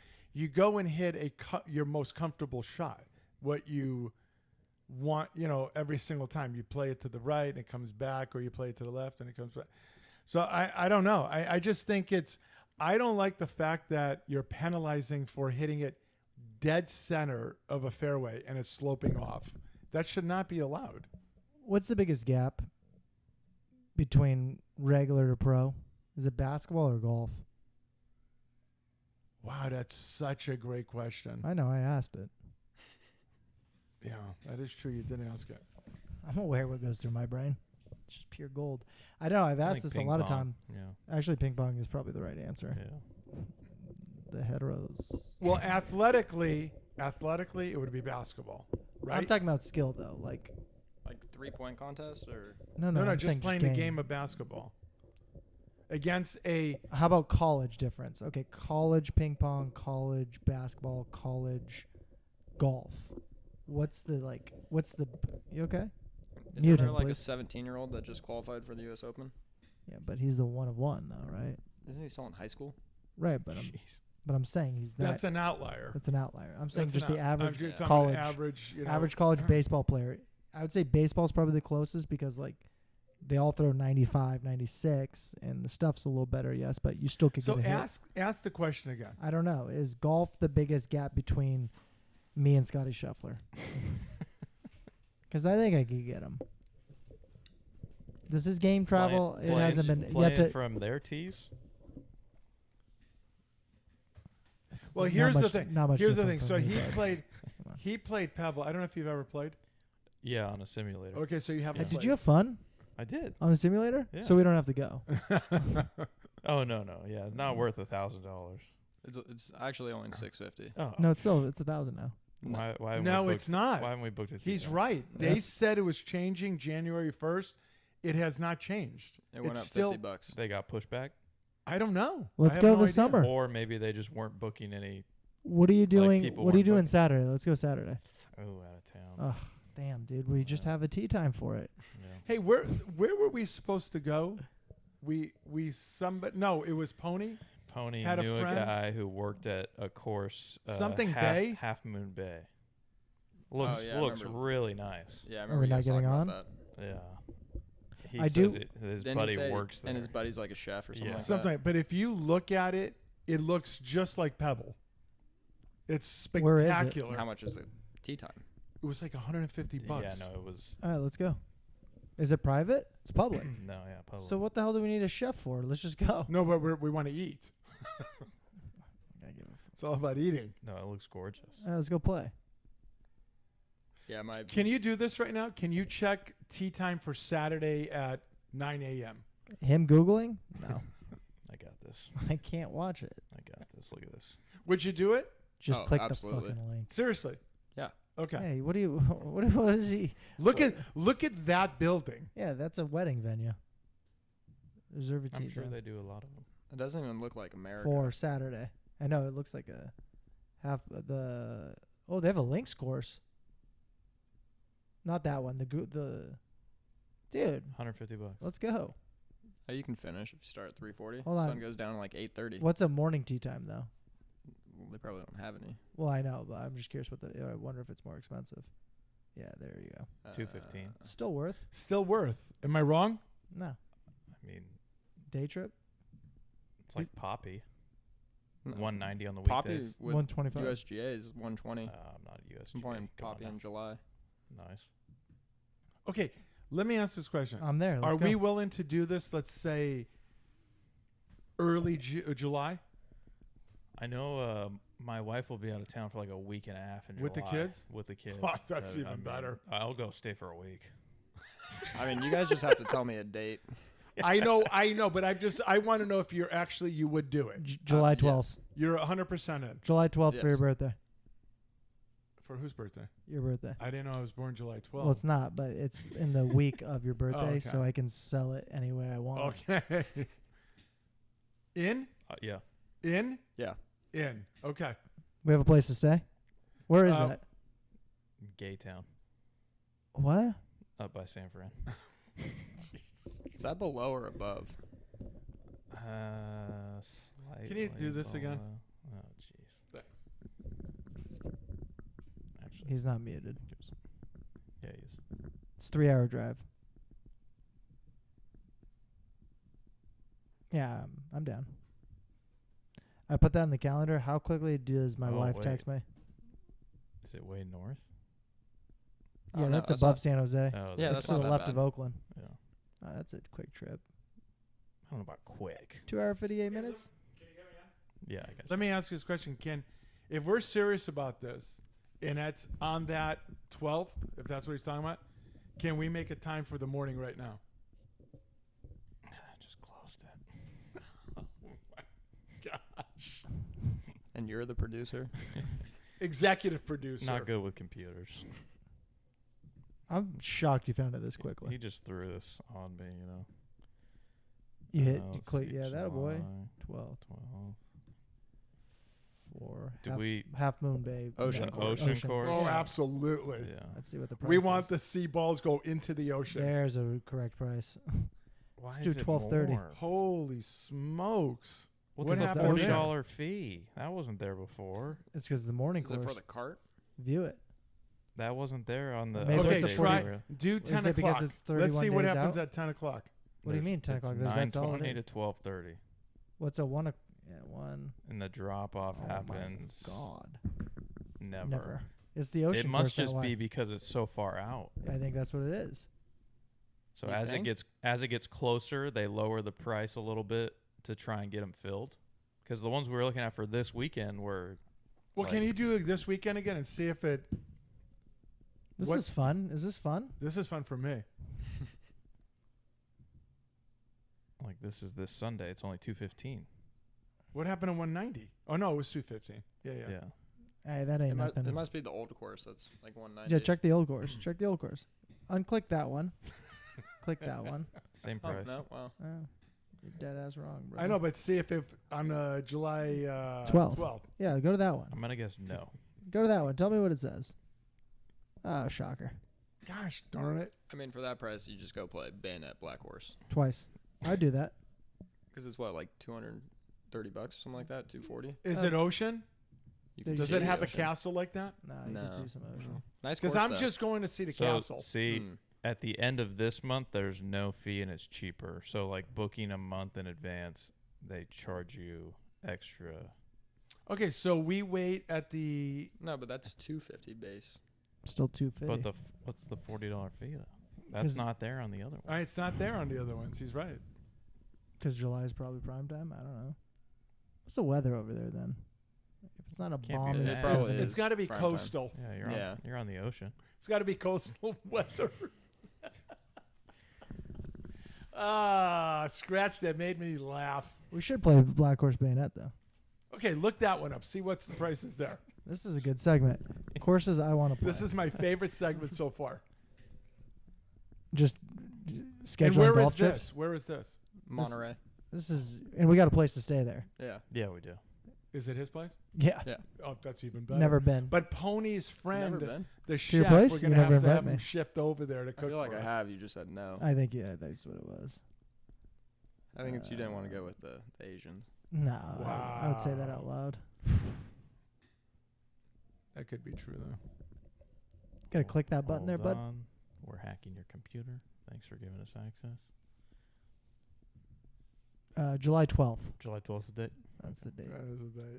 go and hit your most comfortable shot. What you want, every single time you play it to the right and it comes back, or you play it to the left and it comes back. So I don't know. I just think I don't like the fact that you're penalizing for hitting it dead center of a fairway and it's sloping off. That should not be allowed. What's the biggest gap between regular to pro? Is it basketball or golf? Wow, that's such a great question. I know, I asked it. Yeah, that is true. You did ask it. I'm aware what goes through my brain. It's just pure gold. I know, I've asked think this a ping lot of pong. time. Yeah. Actually, ping pong is probably the right answer. Yeah. The heteros. Well, athletically, it would be basketball, right? I'm talking about skill, though. Like 3-point contest or no, no, I'm just saying playing the game of basketball against a. How about college difference? Okay, college ping pong, college basketball, college golf. What's the you okay? Isn't Mute there him, like please. a 17-year-old that just qualified for the U.S. Open? Yeah, but he's the one of one though, right? Isn't he still in high school? Right, but I'm saying he's that. That's an outlier. That's an outlier. I'm saying That's just an the out- I'm average just talking college average, average college baseball player. I would say baseball's probably the closest because like they all throw 95, 96 and the stuff's a little better, yes, but you still could So get a hit. ask the question again. I don't know. Is golf the biggest gap between me and Scotty Scheffler? Because I think I could get him. Does his game travel? It hasn't been yet playing to. from their tees. Well, not here's the much- thing. not much Here's the different thing. So from me, he but- played. Come on. He played Pebble. I don't know if you've ever played. Yeah, on a simulator. Okay, so you haven't. Did you have fun I did. on the simulator? Yeah. So we don't have to go. Oh no, yeah, not worth $1,000. It's actually only $650. Oh No, it's 1,000 now. Why haven't No, we it's booked- not. Why haven't we booked it? He's yet? right. Yeah. They said it was changing January 1st. It has not changed. It went It's up still. $50. They got pushback, I don't know. Let's I have go no this idea. summer. or maybe they just weren't booking any. What are you doing? people What are you weren't doing booking. Saturday? Let's go Saturday. Oh, out of town. Oh, damn, dude. We just have a tea time for it. Yeah. Hey, where were we supposed to go? No, it was Pony. Pony Had a knew a friend- guy who worked at a course. Something half, Bay? Half Moon Bay. Looks yeah, I looks remember. really nice. Yeah, I Are remember we you not guys getting talking on? about that. Yeah. He I says do- his Didn't buddy he say, works there. and his buddy's like a chef or something Yeah. like Something. But if you look at it, it looks just like Pebble. It's Where is it? spectacular. that. How much is the tea time? It was like $150. Yeah, no, it was. All right, let's go. Is it private? It's public. No, yeah, public. So what the hell do we need a chef for? Let's just go. No, but we want to eat. Gotta give a It's all about eating. No, it looks gorgeous. All right, let's go play. Yeah, my Can you do this right now? Can you check tea time for Saturday at 9 a.m.? Him Googling? No. I got this. I can't watch it. I got this. Look at this. Would you do it? Just Oh, click absolutely. the fucking link. Seriously? Yeah. Okay. Hey, what do you? What is he? Look at that building. Yeah, that's a wedding venue. Reserve a I'm tea sure time they do a lot of them. It doesn't even look like America. for Saturday. I know it looks like a half the. Oh, they have a links course. Not that one. The dude. $150. Let's go. Oh, you can finish if you start at 3:40. Hold on. Sun goes down at like 8:30. What's a morning tea time though? Well, they probably don't have any. Well, I know, but I'm just curious what the. I wonder if it's more expensive. Yeah, there you go. $2.15. Still worth? Still worth. Am I wrong? No. I mean, Day trip? it's like Poppy. No. 190 on the Poppy weekdays. with 125. USGA is 120. I'm not a USGA. I'm playing Come on Poppy now. in July. Nice. Okay, let me ask this question. I'm there. Are Let's we go. willing to do this, let's say, early July I know my wife will be out of town for like a week and a half in With the July. kids? With the kids. Oh, that's I even mean, better. I'll go stay for a week. I mean, you guys just have to tell me a date. I know, but I want to know if you would do it. July yes. 12th. You're 100% in. July 12th for your Yes. birthday. For whose birthday? Your birthday. I didn't know I was born July 12th. Well, it's not, but it's in the week of your birthday, okay. so I can sell it any way I want. Okay. In? Yeah. In? Yeah. In. Okay. We have a place to stay. Where is that? Gaytown. What? Up by San Fran. Is that below or above? Can you do this again? Oh, jeez. Actually, He's not muted. yeah, he is. It's 3-hour drive. Yeah, I'm down. I put that in the calendar. How quickly does my Oh, wife wait. text me? Is it way north? Oh, Yeah, no, that's that's above not- San Jose. Oh, Yeah, It's that's to not the that left bad. of Oakland. yeah. Oh, that's a quick trip. I don't know about quick. 2-hour, 58 minutes? Yeah, I guess. Let me ask you this question, Ken. If we're serious about this, and that's on that 12th, if that's what he's talking about, can we make a time for the morning right now? Just closed it. Oh my gosh. And you're the producer? Executive producer. Not good with computers. I'm shocked you found it this quickly. He just threw this on me, you know. You hit, you Let's click, see, yeah, that a boy. July 12, 12th. 4. Do we? Half Moon Bay. Ocean no, Course. Ocean Course? Oh, Yeah. absolutely. Yeah. Let's see what the price We is. want the sea balls go into the ocean. There's a correct price. Why Let's do is it $12.30. more? Holy smokes. What's What the happened there? $40 fee? That wasn't there before. It's because the morning Is it course. for the cart? View it. That wasn't there on the. Maybe other Okay, it's a day, 40 really. do Is 10 it because o'clock. it's Let's 31 see what days happens out? at 10 o'clock. What do you mean 10 It's o'clock? That's all it 9:20 is. to 12:30, What's a 1? Yeah, 1. and the drop off Oh happens. my God. Never. Never. It's the ocean It must course that just why. be because it's so far out. I think that's what it is. So You as think? it gets closer, they lower the price a little bit to try and get them filled. Because the ones we were looking at for this weekend were. Well, can Like- you do it this weekend again and see if it. This What- is fun. Is this fun? This is fun for me. Like this is this Sunday. It's only 2:15. What happened to 190? Oh, no, it was 215. Yeah. Yeah. Hey, that ain't It nothing. must be the old course that's like 190. Yeah, check the old course. Check the old course. Unclick that one. Click that one. Same Oh, price. no, wow. Oh, you're dead ass wrong, bro. I know, but see if on July 12th. 12th. Yeah, go to that one. I'm gonna guess no. Go to that one. Tell me what it says. Oh, shocker. Gosh darn it. I mean, for that price, you just go play Bayonet Black Horse. Twice. I'd do that. Because it's what, like $230, something like that? 240. Is Uh, it ocean? You There's can Does see it the have a ocean. castle like that? Nah, you No. can see some ocean. Nice Because course, I'm though. just going to see the So castle. see, Mm. at the end of this month, there's no fee and it's cheaper. So like booking a month in advance, they charge you extra. Okay, so we wait at the. No, but that's 250 base. Still 250. But what's the $40 fee though? That's 'Cause- not there on the other one. It's not there on the other ones. He's right. Because July is probably prime time. I don't know. What's the weather over there then? If it's not a Can't be bomb, bad. this It probably season, is. It's got to be prime time. coastal. Yeah, Yeah. you're on the ocean. It's got to be coastal weather. Scratch that made me laugh. we should play Black Horse Bayonet though. Okay, look that one up. See what's the prices there. This is a good segment. Courses I want to play. This is my favorite segment so far. just And schedule where golf is trips. this? Where is this? Monterey. This is, and we got a place to stay there. Yeah. Yeah, we do. Is it his place? Yeah, Yeah. Oh, that's even better. never been. But Pony's friend, Never been. the your chef, place? we're You gonna never have to have invite him me. shipped over there to I cook feel like for I us. have. You just said no. I think that's what it was. I think it's you didn't want to go with the Asians. No, I would say that out loud. That could be true though. Gotta click that button there, Hold bud. on. We're hacking your computer. Thanks for giving us access. July 12th. July 12th is the date. That's the date.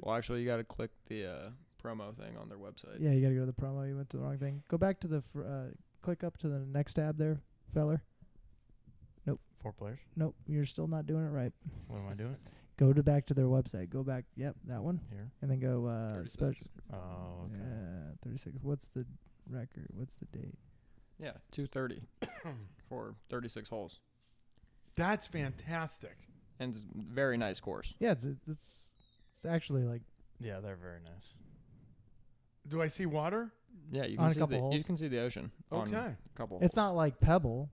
Well, actually, you got to click the promo thing on their website. Yeah, you gotta go to the promo. You went to the wrong thing. Go back to the click up to the next tab there, feller. 4 players. Nope, you're still not doing it right. What am I doing? Go to back to their website. Go back. Yep, that one. Here. And then go 36. special. Oh, okay. 36. What's the record? What's the date? Yeah, 230 for 36 holes. That's fantastic. And it's a very nice course. Yeah, it's actually like Yeah, they're very nice. Do I see water? Yeah, you On can a see couple the holes. you can see the ocean. On Okay. a couple. it's not like Pebble.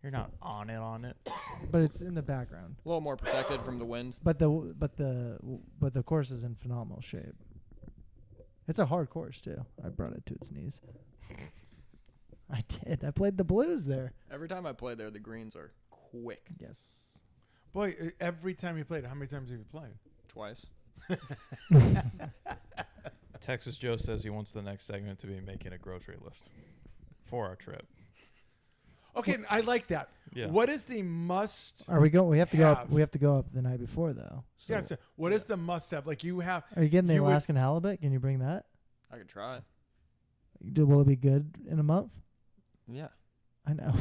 You're not on it. but it's in the background. A little more protected from the wind. But the course is in phenomenal shape. It's a hard course too. I brought it to its knees. I did. I played the blues there. Every time I play there, the greens are quick. Yes. Boy, every time you played, how many times have you played? Twice. Texas Joe says he wants the next segment to be making a grocery list for our trip. Okay, I like that. Yeah. What is the must? Are we going? We have to go up. Have. We have to go up the night before though. So Yeah. So what is the must have? Like you have. are you getting the you would- Alaskan halibut? Can you bring that? I could try. Will it be good in a month? Yeah. I know.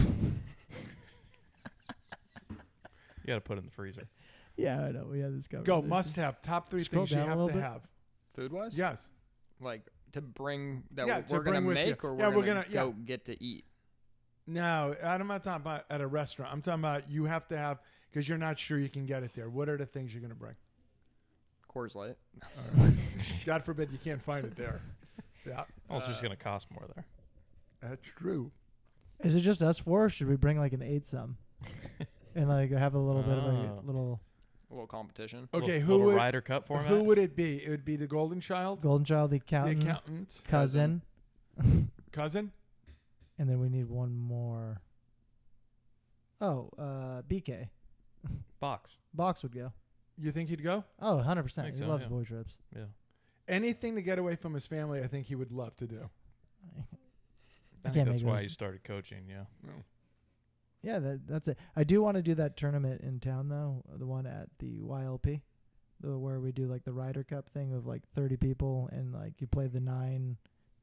You got to put it in the freezer. Yeah, I know. We had this conversation. Go must have top 3 Scroll things you down a have little to bit. have. Food wise? Yes. Like to bring that Yeah, to we're gonna bring with you. make, or Yeah, we're gonna yeah. go get to eat. No, I'm not talking about at a restaurant. I'm talking about you have to have because you're not sure you can get it there. What are the things you're going to bring? Coors Light. God forbid you can't find it there. Yeah, Well, it's just going to cost more there. that's true. Is it just us four, or should we bring like an 8-some and like have a little bit of Oh. a little A little competition. Okay, Little- who little would Ryder Cup format? who would it be? It would be the Golden Child, Golden Child, the accountant, the accountant, cousin, cousin. and then we need one more. Oh, BK. Box. Box would go. You think he'd go? Oh, 100%. Think He so, loves yeah. boy trips. Yeah. Anything to get away from his family, I think he would love to do. I can't think that's make why those- you started coaching, yeah. Yeah, that's it. I do want to do that tournament in town though, the one at the YLP, where we do like the Ryder Cup thing of like 30 people and like you play the 9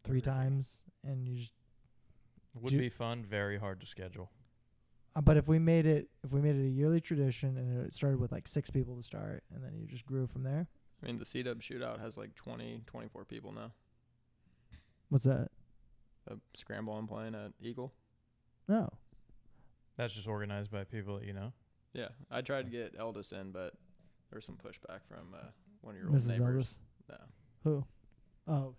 3 times and you just. Would Do- be fun, very hard to schedule. But if we made it a yearly tradition and it started with like 6 people to start and then you just grew from there. I mean, the C-Dub shootout has like 20, 24 people now. What's that? The scramble I'm playing at Eagle. No. That's just organized by people that you know. Yeah, I tried to get Eldest in, but there was some pushback from one of your old Mrs. neighbors. Elvis. No. Who? Oh.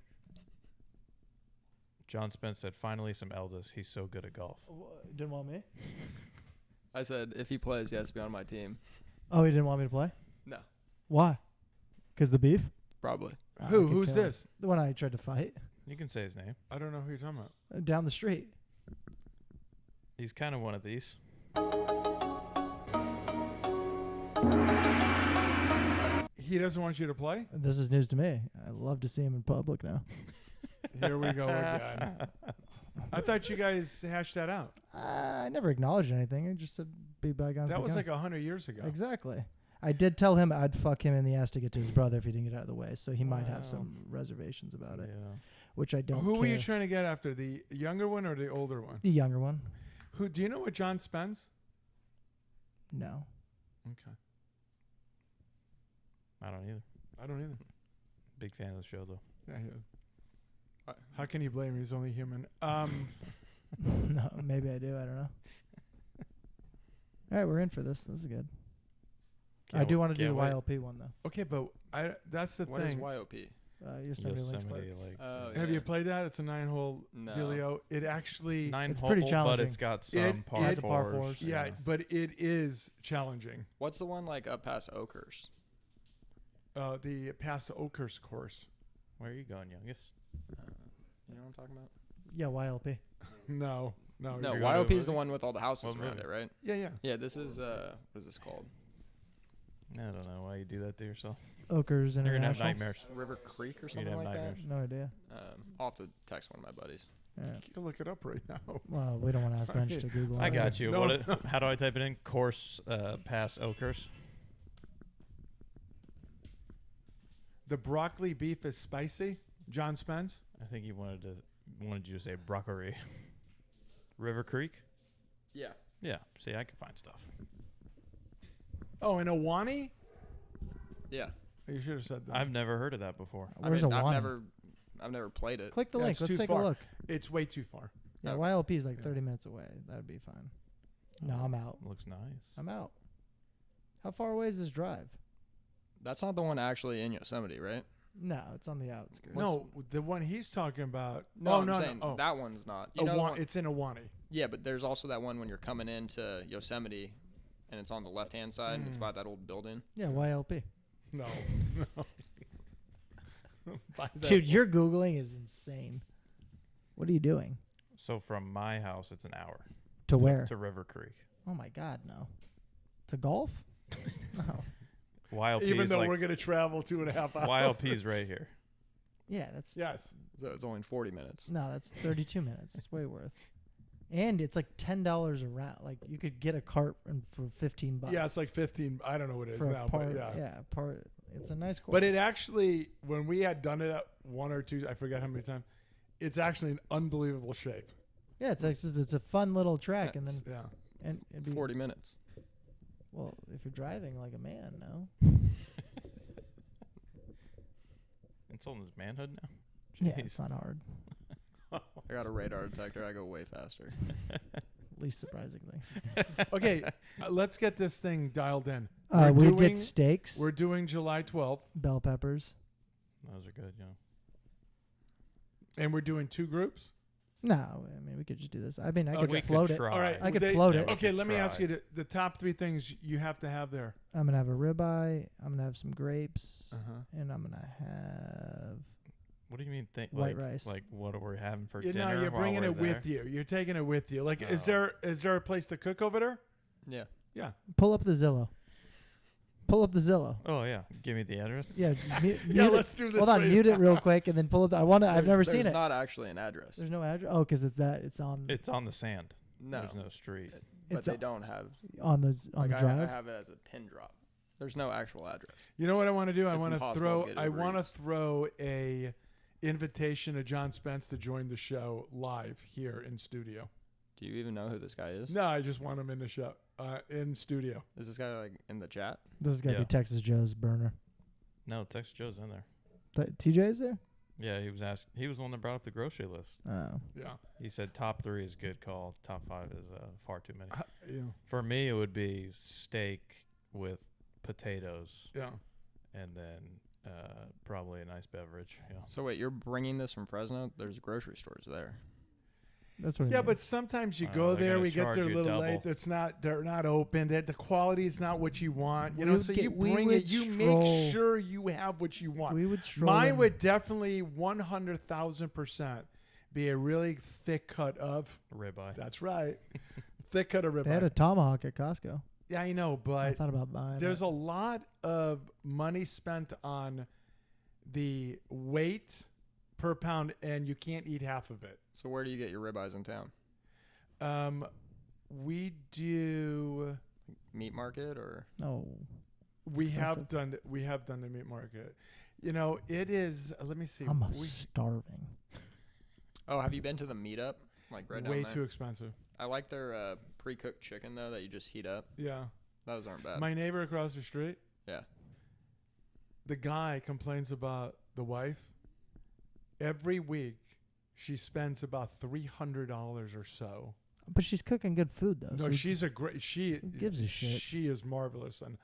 John Spence said, finally some eldest. He's so good at golf. Didn't want me? I said if he plays, he has to be on my team. Oh, he didn't want me to play? No, Why? Because the beef? probably. Who? Okay, Who's kill him. this? The one I tried to fight You can say his name. I don't know who you're talking about. down the street. He's kind of one of these. He doesn't want you to play? This is news to me. I love to see him in public now. Here we go again. I thought you guys hashed that out. I never acknowledged anything. I just said be bygones. That was bygones. like 100 years ago. Exactly. I did tell him I'd fuck him in the ass to get to his brother if he didn't get out of the way, so he might Wow. have some reservations about it, Yeah. which I don't Who were you care. trying to get after? The younger one or the older one? The younger one? Who? Do you know what John Spence? No. Okay. I don't either. I don't either. Big fan of the show, though. Yeah, he is. What? How can you blame him? He's only human. No, maybe I do. I don't know. All right, we're in for this. This is good. I Can't do wa- want to do the can't wait. YLP one, though. Okay, but that's the What is thing. YOP? Yosemite Lakes Park. Yosemite Lakes. Oh, Have yeah. you played that? It's a 9-hole No. dealio. It actually, 9 It's hole, pretty but challenging. it's got some It- par Has a par fours. fours. yeah, but it is challenging. What's the one like up past Oakhurst? The Paso Oakhurst course. Where are you going, youngest? You know what I'm talking about? Yeah, YLP. No. No, you're going YOP to is the one with all the houses What around movie? it, right? Yeah. Yeah, this is what is this called? I don't know why you do that to yourself. Oakers You're going to have International. nightmares. River Creek or You'd something have like nightmares. No idea. that. I'll have to text one of my buddies. Yeah. You can look it up right now. Well, we don't want to ask Bench to Google. I it. got you. No, What how do I type it in? Course pass Oakhurst. The broccoli beef is spicy. John Spence. I think he wanted you to say broccoli. River Creek? Yeah. Yeah. See, I can find stuff. Oh, in Awani? Yeah. You should have said that. I've never heard of that before. Where's I mean, Awani? I've never played it. Click the Yeah, link. it's Let's too take far. a look. It's way too far. Yeah, Okay. YLP is like Yeah. 30 minutes away. That would be fine. No, I'm out. Looks nice. I'm out. How far away is this drive? That's not the one actually in Yosemite, right? No, it's on the outskirts. No, the one he's talking about. No, oh, I'm no, saying no. Oh, that one's not. You know the one- It's in Awani. Yeah, but there's also that one when you're coming into Yosemite, and it's on the left-hand side, and it's by that old building. Yeah, YLP. No. Buy that. Dude, your Googling is insane. What are you doing? So from my house, it's an hour To where? to River Creek. Oh my God, no. To golf? No. YLP Even is though like we're gonna travel 2.5 hours. YLP's right here. Yeah, that's Yes. So it's only 40 minutes. no, that's 32 minutes. It's way worth. And it's like $10 a round. Like you could get a cart for $15. Yeah, it's like 15. I don't know what it is for now, a part. but yeah. Part. It's a nice course. But it actually, when we had done it at one or two, I forget how many times, it's actually in unbelievable shape. yeah, it's a fun little track, and then Yeah. and it'd be, 40 minutes. well, if you're driving like a man, no. Insulting his manhood now. Yeah, Jeez. it's not hard. I got a radar detector. I go way faster. Least surprisingly. Okay, let's get this thing dialed in. We doing- get steaks, We're doing July 12th, bell peppers. Those are good, and we're doing 2 groups. No, I mean we could just do this. I mean I Okay. could We float could it. try. All right. I could they- float it. we Okay, could let me ask try. you the top 3 things you have to have there. I'm gonna have a ribeye. I'm gonna have some grapes, Uh-huh. and I'm gonna have What do you mean? White like, rice. Like what are we having for You dinner? know, you're while bringing we're it with there? you. You're taking it with you. Like, is Oh. there a place to cook over there? Yeah. Yeah. pull up the Zillow. Pull up the Zillow. Oh yeah, give me the address. Yeah, mute Yeah, it. let's do this. Hold on, right mute now. it real quick, and then pull up. I've never seen There's it. not actually an address. There's no address. Oh, because it's on. It's on the sand. No. There's no street. But It's they a- don't have. on the Like the I drive. have it as a pin drop. There's no actual address. You know what I want to do? I It's want to impossible throw. to get I Uber want to Eats. throw a invitation to John Spence to join the show live here in studio. Do you even know who this guy is? No, I just want him in the show, in studio. Is this guy like in the chat? This is gonna Yeah. be Texas Joe's burner. No, Texas Joe's in there. TJ is there? Yeah, he was asked. He was the one that brought up the grocery list. Oh, Yeah. He said top 3 is good call. Top 5 is far too many. Yeah. For me, it would be steak with potatoes, Yeah. and then probably a nice beverage. Yeah. So wait, you're bringing this from Fresno? There's grocery stores there. that's what. I Yeah, mean. but sometimes you Oh, go they're there. gonna We get charge there a you little double. late. They're not open. The quality is not what you want. You We know, would so get- you we bring would it. You stroll- make sure you have what you want. we would. Troll Mine them. would definitely 100,000% be a really thick cut of. Ribeye. That's right, thick cut of They had a ribeye. tomahawk at Costco. Yeah, I know, I but thought about buying. there's it. a lot of money spent on the weight per pound, and you can't eat half of it. So where do you get your ribeyes in town? We do. Meat market or? No. We have expensive. done the meat market. You know, it is. Let me see. I'm we, starving. Oh, have you been to the meetup? Like right down way there? too expensive. I like their pre-cooked chicken though that you just heat up. Yeah. Those aren't bad. My neighbor across the street. Yeah. The guy complains about the wife. Every week, she spends about $300 or so. But she's cooking good food though. No, so she's a great. She gives a shit? She is marvelous on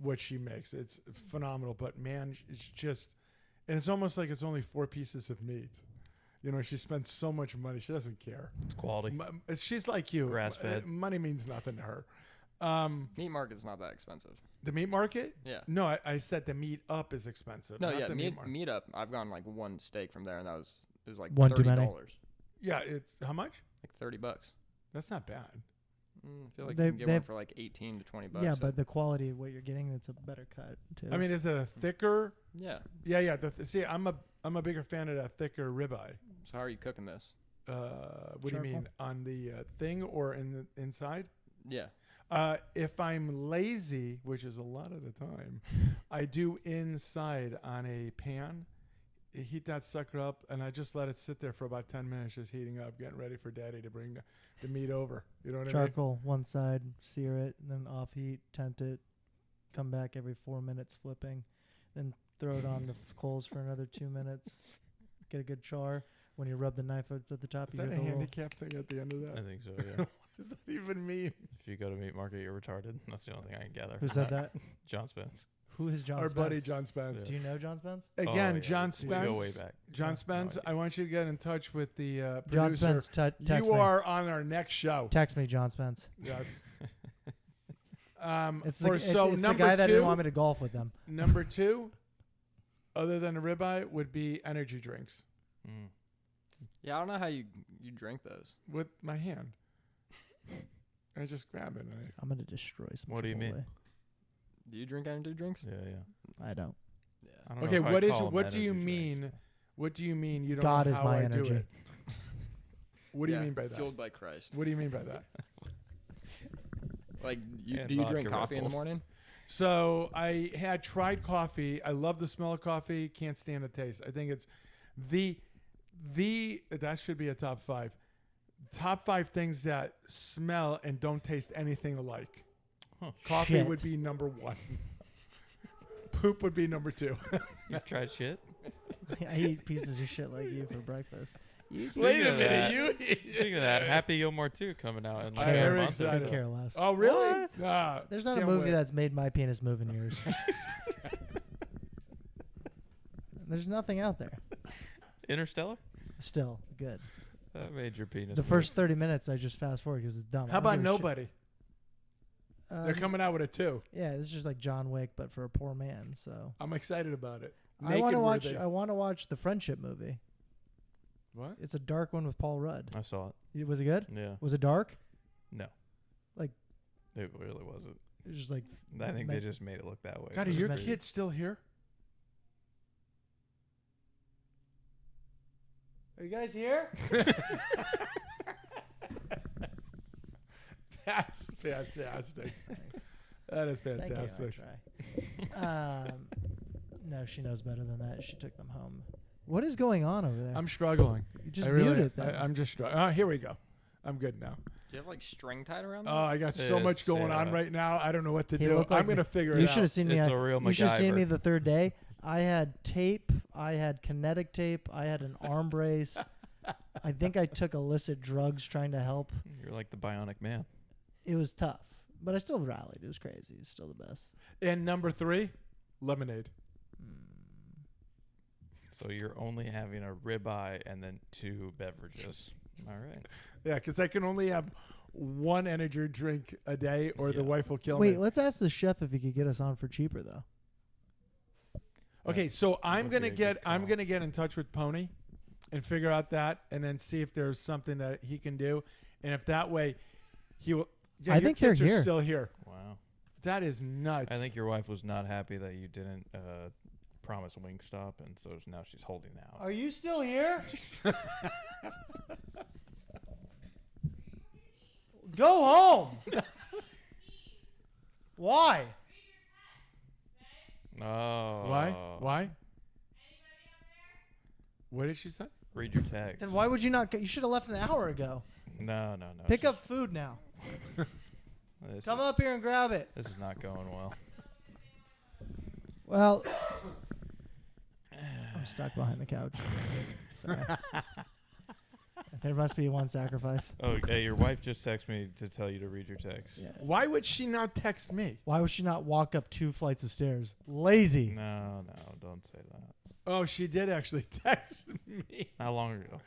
what she makes. It's phenomenal. But man, it's just, and it's almost like it's only 4 pieces of meat. You know, she spends so much money. She doesn't care. It's quality. She's like you. Grass-fed. Money means nothing to her. Meat market's not that expensive. The meat market? Yeah. No, I said the meat up is expensive. No, not yeah, the market. meat up. I've gone like one steak from there, and that was like One too $30. many. Yeah, it's how much? Like $30. That's not bad. I feel like They- you can get they one have- for like 18 to 20 bucks. yeah, but the quality of what you're getting, it's a better cut too. I mean, is it a thicker? yeah. Yeah. See, I'm a bigger fan of that thicker ribeye. So how are you cooking this? What do you mean, on the thing or in the inside? Yeah. If I'm lazy, which is a lot of the time, I do inside on a pan. Heat that sucker up, and I just let it sit there for about 10 minutes, just heating up, getting ready for Daddy to bring the meat over. You know what I mean? charcoal one side, sear it, and then off heat, tent it, come back every 4 minutes, flipping, then throw it on the coals for another 2 minutes, get a good char. When you rub the knife at the top, Is you that hear a the little. handicap thing at the end of that? I think so. Yeah. What does that even mean? If you go to meat market, you're retarded. That's the only thing I can gather. Who said that? John Spence. Who is John Our Spence? buddy John Spence. Do you know John Spence? Again, Oh, yeah, John we go way Spence. back. John Yeah. Spence, No I want you to get in touch with the John producer. Spence, text You me. are on our next show. Text me, John Spence. Yes. It's for the, so it's the number guy that didn't two, want me to golf with them. number 2, other than a ribeye, would be energy drinks Mm. Yeah, I don't know how you drink those. with my hand. I just grab it. And I'm gonna destroy some. What do you mean? Chipotle. Do you drink energy drinks? Yeah, yeah. I don't. Yeah. I don't okay, know if what I'd is? call 'em What do you energy mean? drinks. What do you mean? You don't God know is how my I energy. do it. What do you Yeah, mean by that? Fueled by Christ. What do you mean by that? Like, And do you drink vodka Red coffee in the Bulls. morning? So I had tried coffee. I love the smell of coffee. Can't stand the taste. I think it's the that should be a top 5. Top 5 things that smell and don't taste anything alike. Coffee Shit. would be number 1. Poop would be number 2. You've tried shit? I eat pieces of shit like you for breakfast. Speaking of that- you. Speaking of that, Happy Gilmore 2 coming out in like I'm a very month or excited. so. Care less. Oh really? What? Ah, There's not a can't movie wait. that's made my penis move in years. There's nothing out there. Interstellar? Still good. That made your penis. The move. first 30 minutes, I just fast forward because it's dumb. How I don't about give a shit. Nobody? They're Um, coming out with a 2. Yeah, this is just like John Wick, but for a poor man. So I'm excited about it. I want to watch. Naked-worthy. I want to watch the Friendship movie. What? It's a dark one with Paul Rudd. I saw it. Was it good? Yeah. Was it dark? No. Like- It really wasn't. It was just like. I think Ma- they just made it look that way. God, are Just your meant- kids still here? Are you guys here? That's fantastic. That is Thank you. I fantastic. try. No, she knows better than that. She took them home. What is going on over there? I'm struggling. you just I really, muted them. I'm just struggling. Oh, here we go. I'm good now. Do you have like string tied around? Oh, I got so much It's, going on yeah. right now. I don't know what to He do. looked like I'm gonna figure you it should out. have seen me. It's a real You should have seen me MacGyver. the third day. I had tape. I had kinetic tape. I had an arm brace. I think I took illicit drugs trying to help. You're like the bionic man. It was tough, but I still rallied. It was crazy. It was still the best. And number 3, lemonade. So you're only having a ribeye and then 2 beverages. All right. Yeah, because I can only have 1 energy drink a day, or the Yeah. wife will kill Wait, me. let's ask the chef if he could get us on for cheaper though. Okay, so I'm would gonna be a good I'm call. gonna get in touch with Pony, and figure out that, and then see if there's something that he can do, and if that way, he will. Yeah, I your think they're kids are here. still here. Wow. That is nuts. I think your wife was not happy that you didn't promise Wingstop, and so now she's holding out. Are you still here? Go home. Why? Oh. Why? What did she say? Read your text. Then why would you not? You should have left an hour ago. No. Pick she's- up food now. This Come is, up here and grab it. This is not going well. Well, I'm stuck behind the couch. Sorry. There must be one sacrifice. Oh, hey, your wife just texted me to tell you to read your text. Yeah. Why would she not text me? Why would she not walk up 2 flights of stairs? Lazy. No, don't say that. Oh, she did actually text me. How long ago?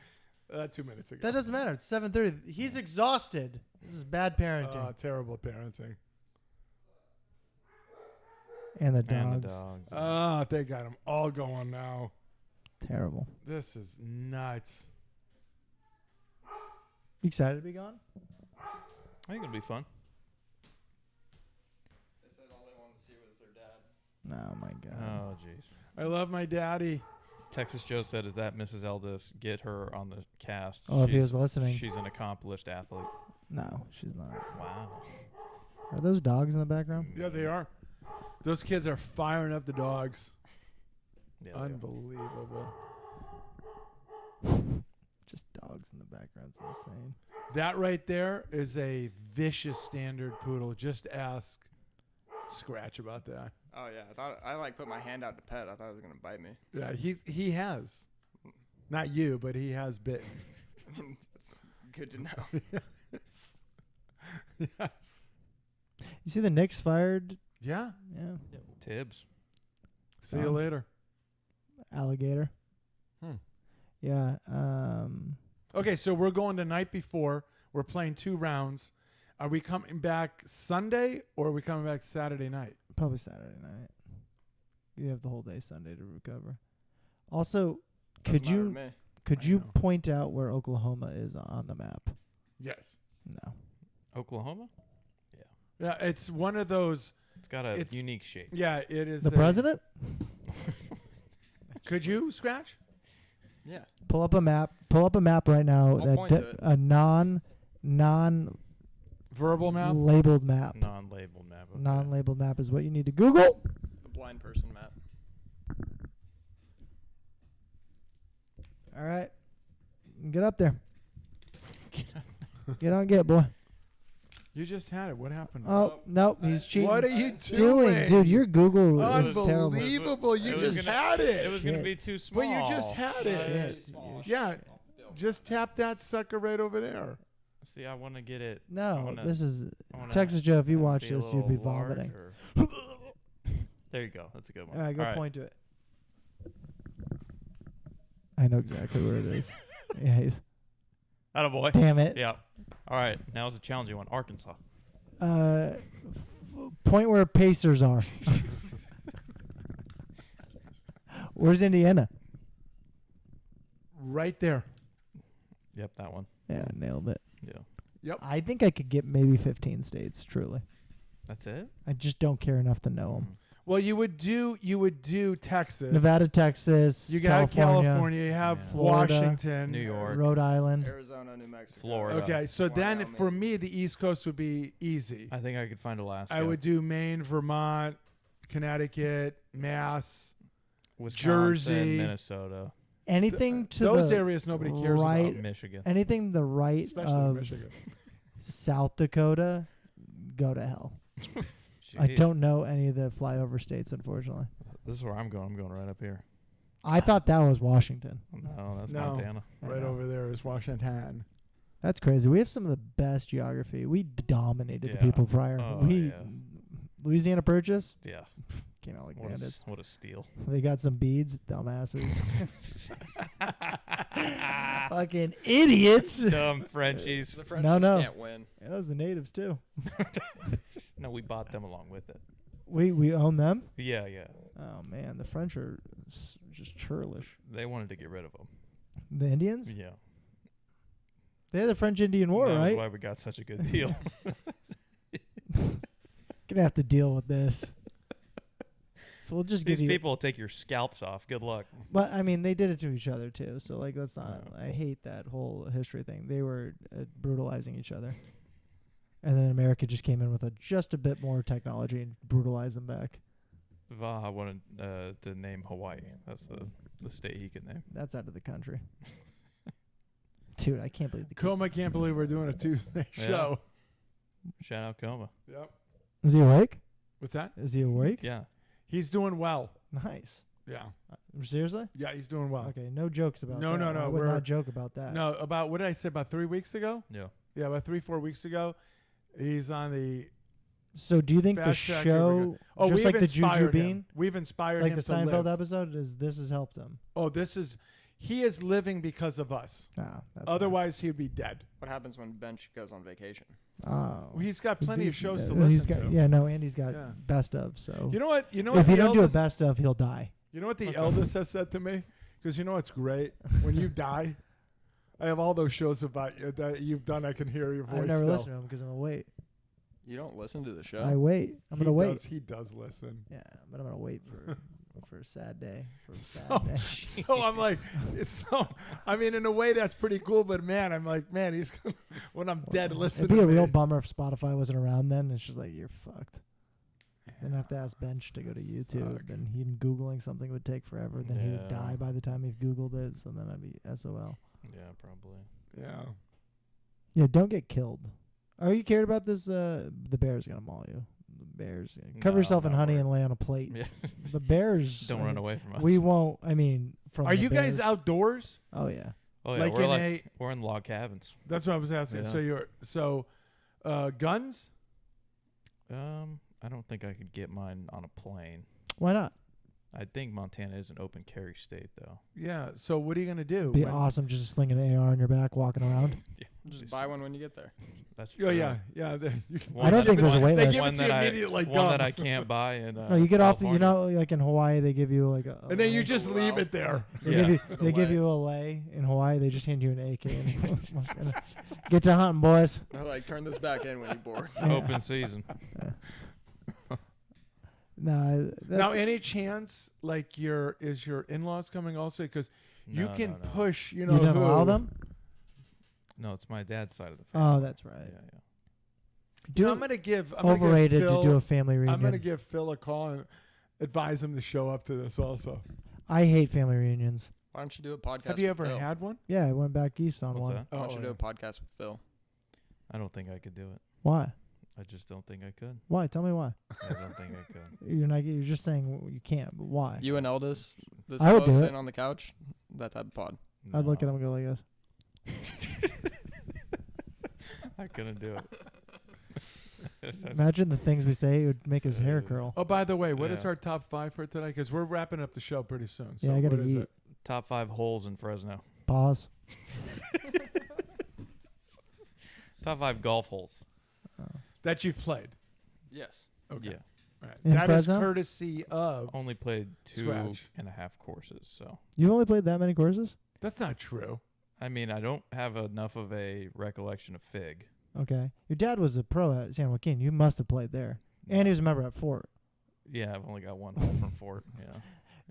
2 minutes ago. That doesn't matter. It's 7:30. He's exhausted. This is bad parenting. Terrible parenting. And the And dogs. the dogs. Oh, they got them all going now. Terrible. This is nuts. You excited to be gone? I think it'll be fun. They said all they wanted to see was their dad. Oh my god. Oh, jeez. I love my daddy. Texas Joe said, "Is that Mrs. Eldis? Get her on the cast. Oh, if he She's- was listening. She's an accomplished athlete." No, she's not. Wow. Are those dogs in the background? Yeah, they are. Those kids are firing up the dogs. Yeah, they are. Unbelievable. Just dogs in the background's insane. That right there is a vicious standard poodle. Just ask Scratch about that. Oh yeah, I thought I like put my hand out to pet. I thought it was gonna bite me. Yeah, he has. Not you, but he has bitten. That's good to know. Yes. Yes. You see the Knicks fired? Yeah. Yeah. Tibbs. See you later. Alligator. Hmm. Yeah. Okay, so we're going the night before. We're playing 2 rounds. Are we coming back Sunday or are we coming back Saturday night? Probably Saturday night. You have the whole day Sunday to recover. Also, could Doesn't matter you to me. could I you know. point out where Oklahoma is on the map? Yes. No. Oklahoma? Yeah, it's one of those. It's got a It's- unique shape. Yeah, it is. The president? Could you scratch? Yeah. Pull up a map. Pull up a map right now. I'll point to it. A non Verbal map? labeled map. Non-labeled map. Okay. Non-labeled map is what you need to Google. The blind person map. All right. Get up there. Get on, get, boy. You just had it. What happened? Oh, nope. He's cheating. What are you doing? Dude, your Google is terrible. Unbelievable. You It was just gonna- had it. It was going to Shit. be too small. But you just had it. Shit. Yeah. Just tap that sucker right over there. See, I want to get it. No, wanna- this is I wanna Texas Joe. If you have it watch be a this, you'd be little large vomiting. or- There you go. That's a good one. All right, go point to it. I know exactly where it is. Yeah, he's. Attaboy. Damn it. Yeah. All right. Now it's a challenging one. Arkansas. Point where Pacers are. Where's Indiana? Right there. Yep, that one. Yeah, nailed it. Yeah. I think I could get maybe 15 states. Truly, That's it? I just don't care enough to know them. Well, you would do Texas. Nevada, Texas, You got California. You have Yeah. Florida, Washington. New York. Rhode Island. Arizona, New Mexico. Florida. Okay, so then Wyoming. for me, the East Coast would be easy. I think I could find Alaska. I would do Maine, Vermont, Connecticut, Mass, Wisconsin, Jersey. Minnesota, Anything to those the areas nobody cares right- about. Michigan. anything the right Especially of Michigan. South Dakota, go to hell. I Jeez. don't know any of the flyover states, unfortunately. This is where I'm going. I'm going right up here. I thought that was Washington. No, that's No. Montana. I Right know. over there is Washington. That's crazy. We have some of the best geography. We dominated the Yeah. people prior. Oh, we yeah. Louisiana Purchase Yeah. came out like What a, bandits. what a steal. They got some beads, dumbasses. Fucking idiots. Dumb Frenchies. The French No, just no. can't win. That was the natives too. No, we bought them along with it. We own them. Yeah, yeah. Oh man, the French are just churlish. They wanted to get rid of them. The Indians. Yeah. They had the French-Indian War, That was right? why we got such a good deal. Gonna have to deal with this. So we'll just These give you. people will take your scalps off. Good luck. But I mean, they did it to each other too. So like, that's not. I hate that whole history thing. They were brutalizing each other, and then America just came in with just a bit more technology and brutalized them back. Vaha wanted to name Hawaii. That's the state he could name. That's out of the country. Dude, I can't believe the kids. Coma can't believe we're doing a Tuesday Yeah. show. Shout out Coma. Yep. Is he awake? What's that? Is he awake? Yeah. He's doing well. Nice. Yeah. Seriously? Yeah, he's doing well. Okay, no jokes about No, that. no, no, I would we're- not joke about that. No, about what did I say about 3 weeks ago? Yeah. Yeah, about 3-4 weeks ago. He's on the So do you think the Fast Track show, Oh, just we've like the Juju inspired him. Bean, We've inspired like him the to Seinfeld live. episode, this has helped him? Oh, he is living because of us. Ah, that's Otherwise, he'd be dead. What happens when Bench goes on vacation? nice. Oh. He's got plenty of He's- shows to he's listen got, to. Yeah, no, Andy's got Yeah. best of. So You know what? You know if what? you the don't do a eldest, best of, he'll die. You know what the eldest has said to me? Because you know what's great when you die. I have all those shows about you that you've done. I can hear your voice. I've never still. listened to him because I'm gonna wait. You don't listen to the show? I wait. I'm gonna He wait. does- he does listen. Yeah, but I'm gonna wait for a sad day. For a sad So, day. so I'm like, I mean, in a way, that's pretty cool. But man, I'm like, man, he's gonna, when I'm dead, listen It'd be to a real me. bummer if Spotify wasn't around then. It's just like you're fucked. Then I have to ask Bench to go to YouTube, Suck. and him googling something would take forever. Then he would Yeah. die by the time he googled it. So then I'd be SOL. Yeah, probably. Yeah. Yeah, don't get killed. Are you cared about this? The Bears gonna maul you. The Bears. Cover No, yourself in not honey worried. and lay on a plate. Yeah. The Bears. Don't run away from us. We won't. I mean, from. Are the you guys Bears- outdoors? Oh yeah. Oh yeah, like we're in like we're in log cabins. That's what I was asking. Yeah. So guns? I don't think I could get mine on a plane. Why not? I think Montana is an open carry state, though. Yeah. So what are you gonna do? Be when- awesome just slinging an AR on your back, walking around. Just buy one when you get there. That's Oh true. yeah, yeah. You can- One I don't that- think there's a one- wait They list. give it One to you that I- immediately, like one that gum. I can't buy in. No, you get off the, California. like in Hawaii, they give you like a. and then you Like just a leave wow. it there. They Yeah. give you With they a give lei. you a lei in Hawaii. They just hand you an AK. And get to hunting, boys. They're like, turn this back in when you board. Open season. No, Now, that's, any chance like your in-laws coming also? Because you No, can no, no. push. You you know don't who. allow them. No, it's my dad's side of the family. Oh, that's right. Yeah, yeah. Do I'm gonna give. I'm gonna give overrated Phil, to do a family reunion. I'm gonna give Phil a call and advise him to show up to this also. I hate family reunions. Why don't you do a podcast? Have you with ever Phil? had one? Yeah, I went back east on What's one. that? Why don't you do yeah. a podcast with Phil? I don't think I could do it. Why? I just don't think I could. Why? Tell me why. I don't think I could. You're not. You're just saying you can't. But why? You and Eldest, this I would do close it. sitting on the couch, that type of pod. I'd look at No, him and go like this. I couldn't do it. Imagine the things we say. It would make his hair curl. Oh, by the way, what is Yeah. our top 5 for today? Because we're wrapping up the show pretty soon. So Yeah, I gotta what is eat. it? Top 5 holes in Fresno. Pause. Top 5 golf holes. That you've played. Yes. Okay. Yeah. All right. In That is Fresno? courtesy of. Only played Scratch. 2.5 courses. So, You've only played that many courses? That's not true. I mean, I don't have enough of a recollection of Fig. Okay. Your dad was a pro at San Joaquin. You must have played there. And he was a member at Fort. Yeah, I've only got one hole from Fort. Yeah.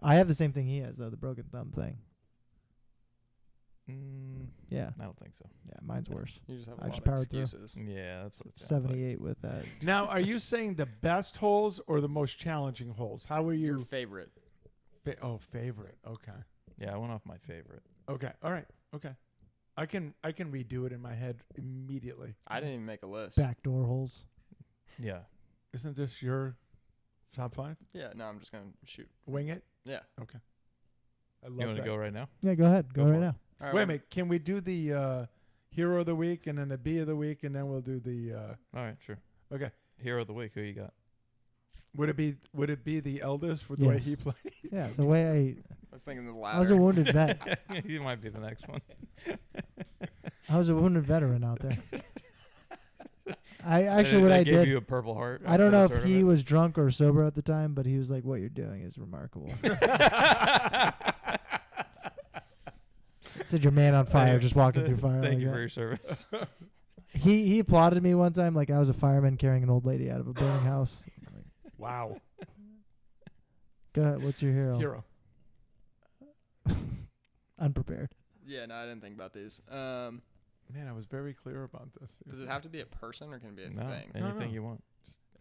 I have the same thing he has, though, the broken thumb thing. Yeah. I don't think so. Yeah, mine's worse. You just have I a just lot of powered through. excuses. Yeah, that's what it sounds like. 78 with that. Now, are you saying the best holes or the most challenging holes? How are Your you? favorite. Favorite. Okay. Yeah, I went off my favorite. Okay. All right. Okay. I can redo it in my head immediately. I didn't even make a list. Backdoor holes. Yeah. Isn't this your top 5? Yeah, no, I'm just going to shoot. Wing it. Yeah. Okay. I love You want that. to go right now? Yeah, go ahead. Go Go right for it. now. All right, Wait a well, minute. Can we do the hero of the week and then the B of the week and then we'll do the? All right, sure. Okay. Hero of the week. Who you got? Would it be the eldest for the way Yes. he plays? Yeah, the way I was thinking the I was a latter. wounded vet. You might be the next one. I was a wounded veteran out there. I actually what They I gave did. you a Purple Heart. I don't after know the if he tournament? was drunk or sober at the time, but he was like, "What you're doing is remarkable." Said your man on fire, just walking through fire. Thank like you that. for your service. He applauded me one time, like I was a fireman carrying an old lady out of a burning house. Wow. Go ahead, what's your hero? Hero. Unprepared. Yeah, no, I didn't think about these. Man, I was very clear about this. Does it have to be a person or can it be a No, thing? anything no. you want.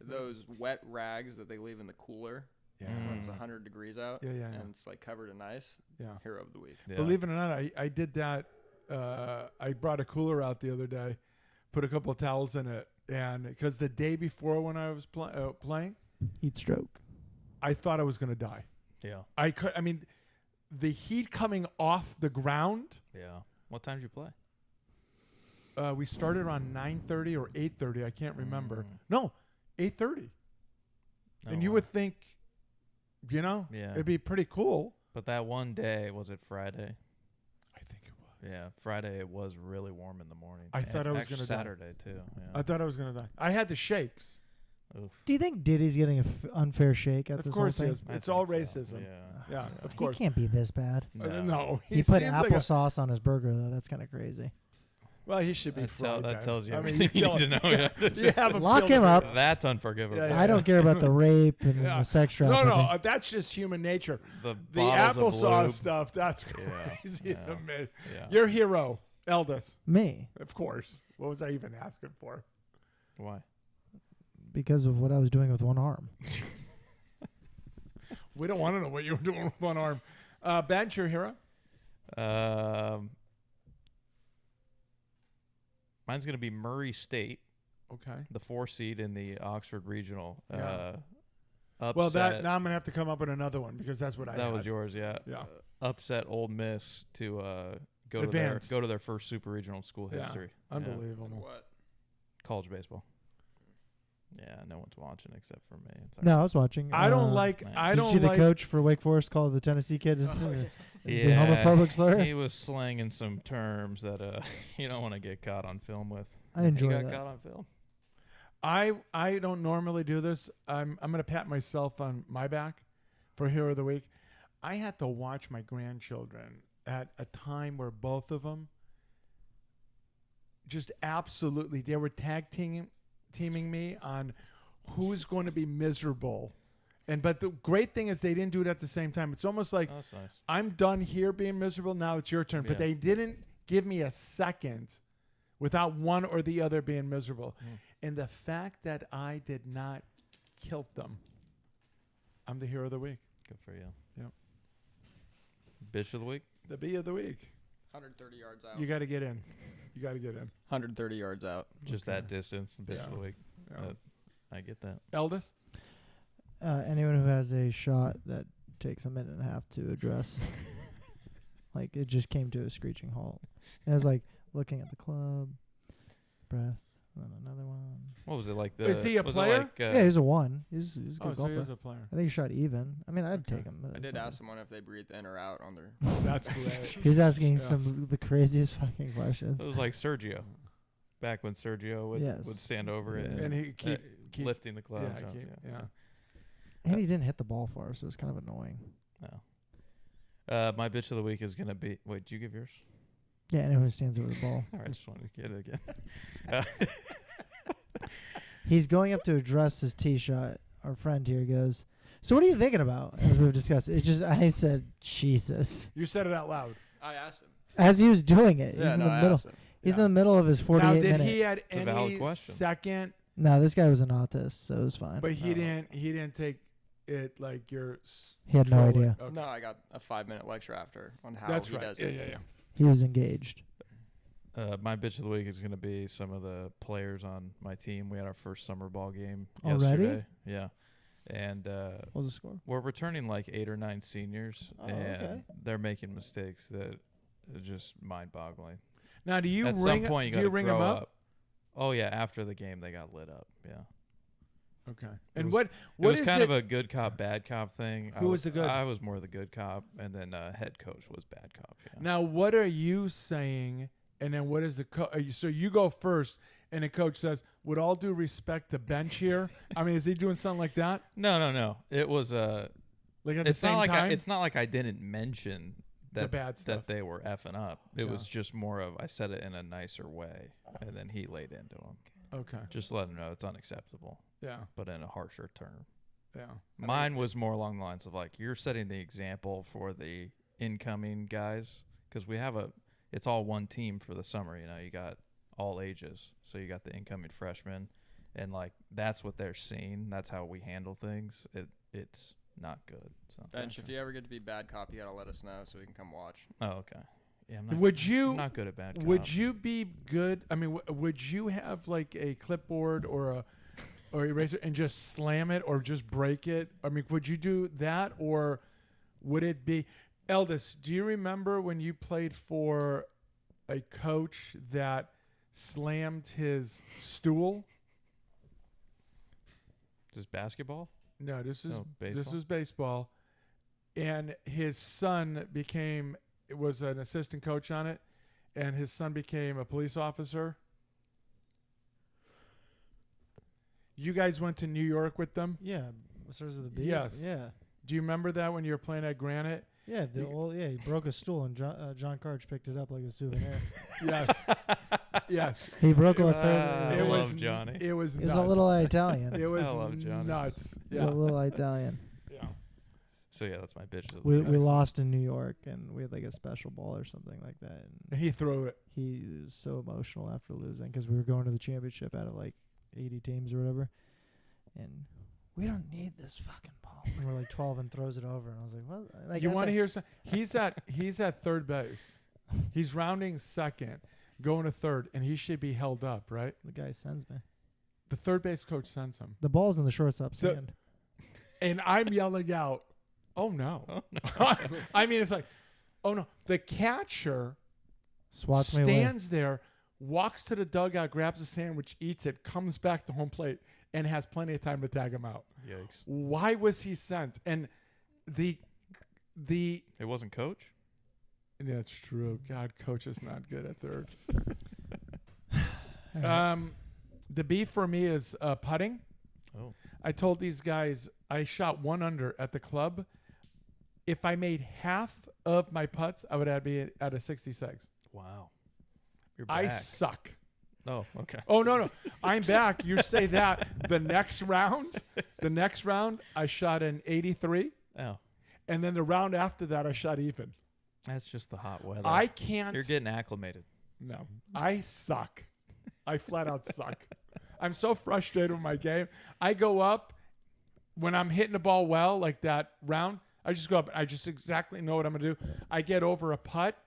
Those wet rags that they leave in the cooler Yeah. when it's Mm. 100 degrees out Yeah, yeah, and yeah. it's like covered in ice. Yeah. Hero of the week. Yeah. Believe it or not, I did that. I brought a cooler out the other day, put a couple of towels in it, and because the day before when I was playing, Heat stroke. I thought I was going to die. Yeah. I mean, the heat coming off the ground. Yeah. What time did you play? We started around 9:30 or 8:30. I can't remember. Mm. No, 8:30. Oh, And you wow. would think, Yeah. it'd be pretty cool. But that one day, was it Friday? I think it was. Yeah, Friday it was really warm in the morning. I thought I was Actually, gonna die. Saturday too. Yeah. I thought I was going to die. I had the shakes. Oof. Do you think Diddy's getting an unfair shake at Of this course whole he thing? is. I It's all think so, racism. Yeah. Yeah, of He course. can't be this bad. No, He put seems like a- applesauce on his burger though. That's kind of crazy. Well, he should be That, fried. that man. tells you I mean, everything you kill need to him. know. Yeah. You have Lock killed him up. That's unforgivable. Yeah, I don't care about the rape and Yeah. the sex No, trafficking. no, that's just human nature. The, The bottles of applesauce lube. stuff, that's Yeah, crazy yeah. to me. Yeah. Your hero, Eldest, Me, of course. What was I even asking for? Why? because of what I was doing with one arm. We don't want to know what you were doing with one arm. Bench, your hero? Mine's gonna be Murray State, Okay. the 4 seed in the Oxford Regional. Yeah. Upset. Well, that now I'm gonna have to come up with another one because that's what I that had. was yours, yeah. Yeah. Upset Ole Miss to Advance. go to their first super regional in school Yeah. history. Yeah. Unbelievable. What? College baseball. Yeah, no one's watching except for me. It's all No, right. I was watching. I don't like. nice. I Did you don't see the like. coach for Wake Forest call the Tennessee kid the Yeah, homophobic slur? He was slanging some terms that you don't want to get caught on film with. I enjoy he got that. caught on film. I don't normally do this. I'm gonna pat myself on my back for Hero of the Week. I had to watch my grandchildren at a time where both of them just absolutely they were tag teaming me on who's going to be miserable. But the great thing is they didn't do it at the same time. It's almost like Oh, that's nice. I'm done here being miserable. Now it's your turn. But Yeah. they didn't give me a second without one or the other being miserable. And the fact that I did not kill them, I'm the Hero of the Week. Good for you. Yep. Bitch of the week. The B of the Week. 130 yards out. You got to get in. You got to get in. 130 yards out. Just that distance. Bitch Yeah. of the week. Yeah. I get that. Eldest? Anyone who has a shot that takes a minute and a half to address, like it just came to a screeching halt. And I was like looking at the club, breath, and then another one. What was it like? Is he a was it player? Like, Yeah, he's a one. He's a good Oh, so golfer. he is a player. I think he shot even. I mean, I'd Okay. take him. I did That's ask someone if they breathed in or out on their. That's great. He's asking Yeah. some of the craziest fucking questions. it was like Sergio. Back when Sergio would, Yes. would stand over it Yeah. And he keep lifting the club. yeah, jump, yeah. And he didn't hit the ball far, so it was kind of annoying. No. My bitch of the week is gonna be. Wait, did you give yours? Yeah, anyone who stands over the ball. All right, just wanted to get it again. He's going up to address his tee shot. Our friend here goes, "So what are you thinking about?" As we've discussed, I said, "Jesus." You said it out loud. I asked him. As he was doing it, Yeah, he's in no, the I middle. asked him. He's Yeah. in the middle of his 48 Now, did minute. he had It's a valid any question. second? No, this guy was an autist, so it was fine. But he Oh. didn't. He didn't take it like your. He had no trolling. idea. Okay. No, I got a 5-minute lecture after on how That's he right. does Yeah, it. yeah, yeah. He was engaged. My bitch of the week is gonna be some of the players on my team. We had our first summer ball game Already? yesterday. Yeah, and What was the score? we're returning like 8 or 9 seniors, Oh, and okay. they're making mistakes that are just mind-boggling. Now, do you At ring? some point, you do you gotta ring grow them up? up. Oh yeah, after the game they got lit up. Yeah, Okay. And was- what? it What was is kind it? of a good cop, bad cop thing. Who was the good? I was more the good cop, and then head coach was bad cop. Yeah. Now, what are you saying? And then what is the coach? So you go first, and the coach says, "With all due respect to bench here." I mean, is he doing something like that? No. It was Like at the it's same not like time? it's not like I didn't mention The that bad stuff. that they were effing up. It Yeah. was just more of I said it in a nicer way, and then he laid into him. Okay. Just let him know it's unacceptable, Yeah. but in a harsher term. Yeah. Mine was more along the lines of like you're setting the example for the incoming guys because it's all one team for the summer. You know, you got all ages, so you got the incoming freshmen, and like that's what they're seeing. That's how we handle things. It's not good. So. Bench, if you ever get to be bad cop, you gotta let us know so we can come watch. Oh, okay. Yeah, I'm not, Would I'm you? not good at bad cop. Would you be good? I mean, would you have like a clipboard or eraser and just slam it or just break it? I mean, would you do that or would it be? Eldest, do you remember when you played for a coach that slammed his stool? Just basketball? No, this No, this baseball? was baseball, and his son was an assistant coach on it, and his son became a police officer. You guys went to New York with them. Yeah, it starts with a B. Yes. Yeah. Do you remember that when you were playing at Granite? Yeah, he broke a stool and John Karch picked it up like a souvenir. Yes. Yes. He broke a I third. It love was Johnny. It was. He's nuts. a little Italian. It was I love Johnny. nuts. He's Yeah. a little Italian. Yeah. So yeah, that's my bitch of the We week. we lost in New York and we had like a special ball or something like that. And He threw it. he was so emotional after losing because we were going to the championship out of like 80 teams or whatever, and we don't need this fucking ball. And we're like 12 and throws it over, and I was like, "What?" Like, You I want to think- hear some? He's at third base. He's rounding second, going to third, and he should be held up, right? The guy sends me. The third base coach sends him, The ball's in the shortstop's The- hand. and I'm yelling out, "Oh no!" Oh, no. I mean, it's like, "Oh no!" The catcher Swats me away. stands there walks to the dugout, grabs a sandwich, eats it, comes back to home plate, and has plenty of time to tag him out. Yikes. Why was he sent? And the It wasn't coach? that's true. God, coach is not good at third. All right. The beef for me is putting. Oh. I told these guys I shot 1 under at the club. If I made half of my putts, I would be at a 66. Wow. You're I back. suck. Oh, okay. Oh no, I'm back. You say that the next round, I shot an 83, Oh, and then the round after that, I shot even. that's just the hot weather. I can't. You're getting acclimated. No, I suck. I flat out suck. I'm so frustrated with my game. I go up when I'm hitting the ball well, like that round. I just go up. I just exactly know what I'm gonna do. I get over a putt.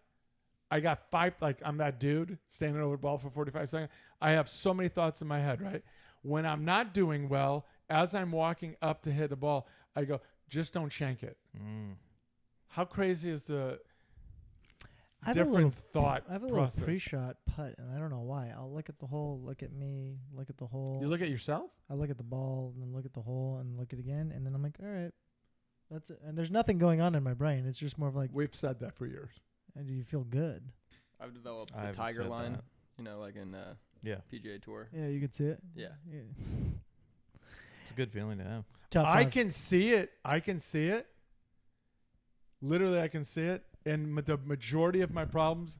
I got 5. Like I'm that dude standing over the ball for 45 seconds. I have so many thoughts in my head. Right when I'm not doing well, as I'm walking up to hit the ball, I go, just don't shank it. Mm. How crazy is the I have a different little, thought I have a little process? pre-shot putt, and I don't know why. I'll look at the hole, look at me, look at the hole. You look at yourself. I look at the ball, and then look at the hole, and look at it again, and then I'm like, all right, that's it. And there's nothing going on in my brain. It's just more of like, We've said that for years. do you feel good? I've developed I the haven't tiger said line, that. you know, like in Yeah. PGA Tour. Yeah, you can see it. Yeah. It's a good feeling to have. Top I 5. can see it. I can see it. Literally, I can see it. And the majority of my problems,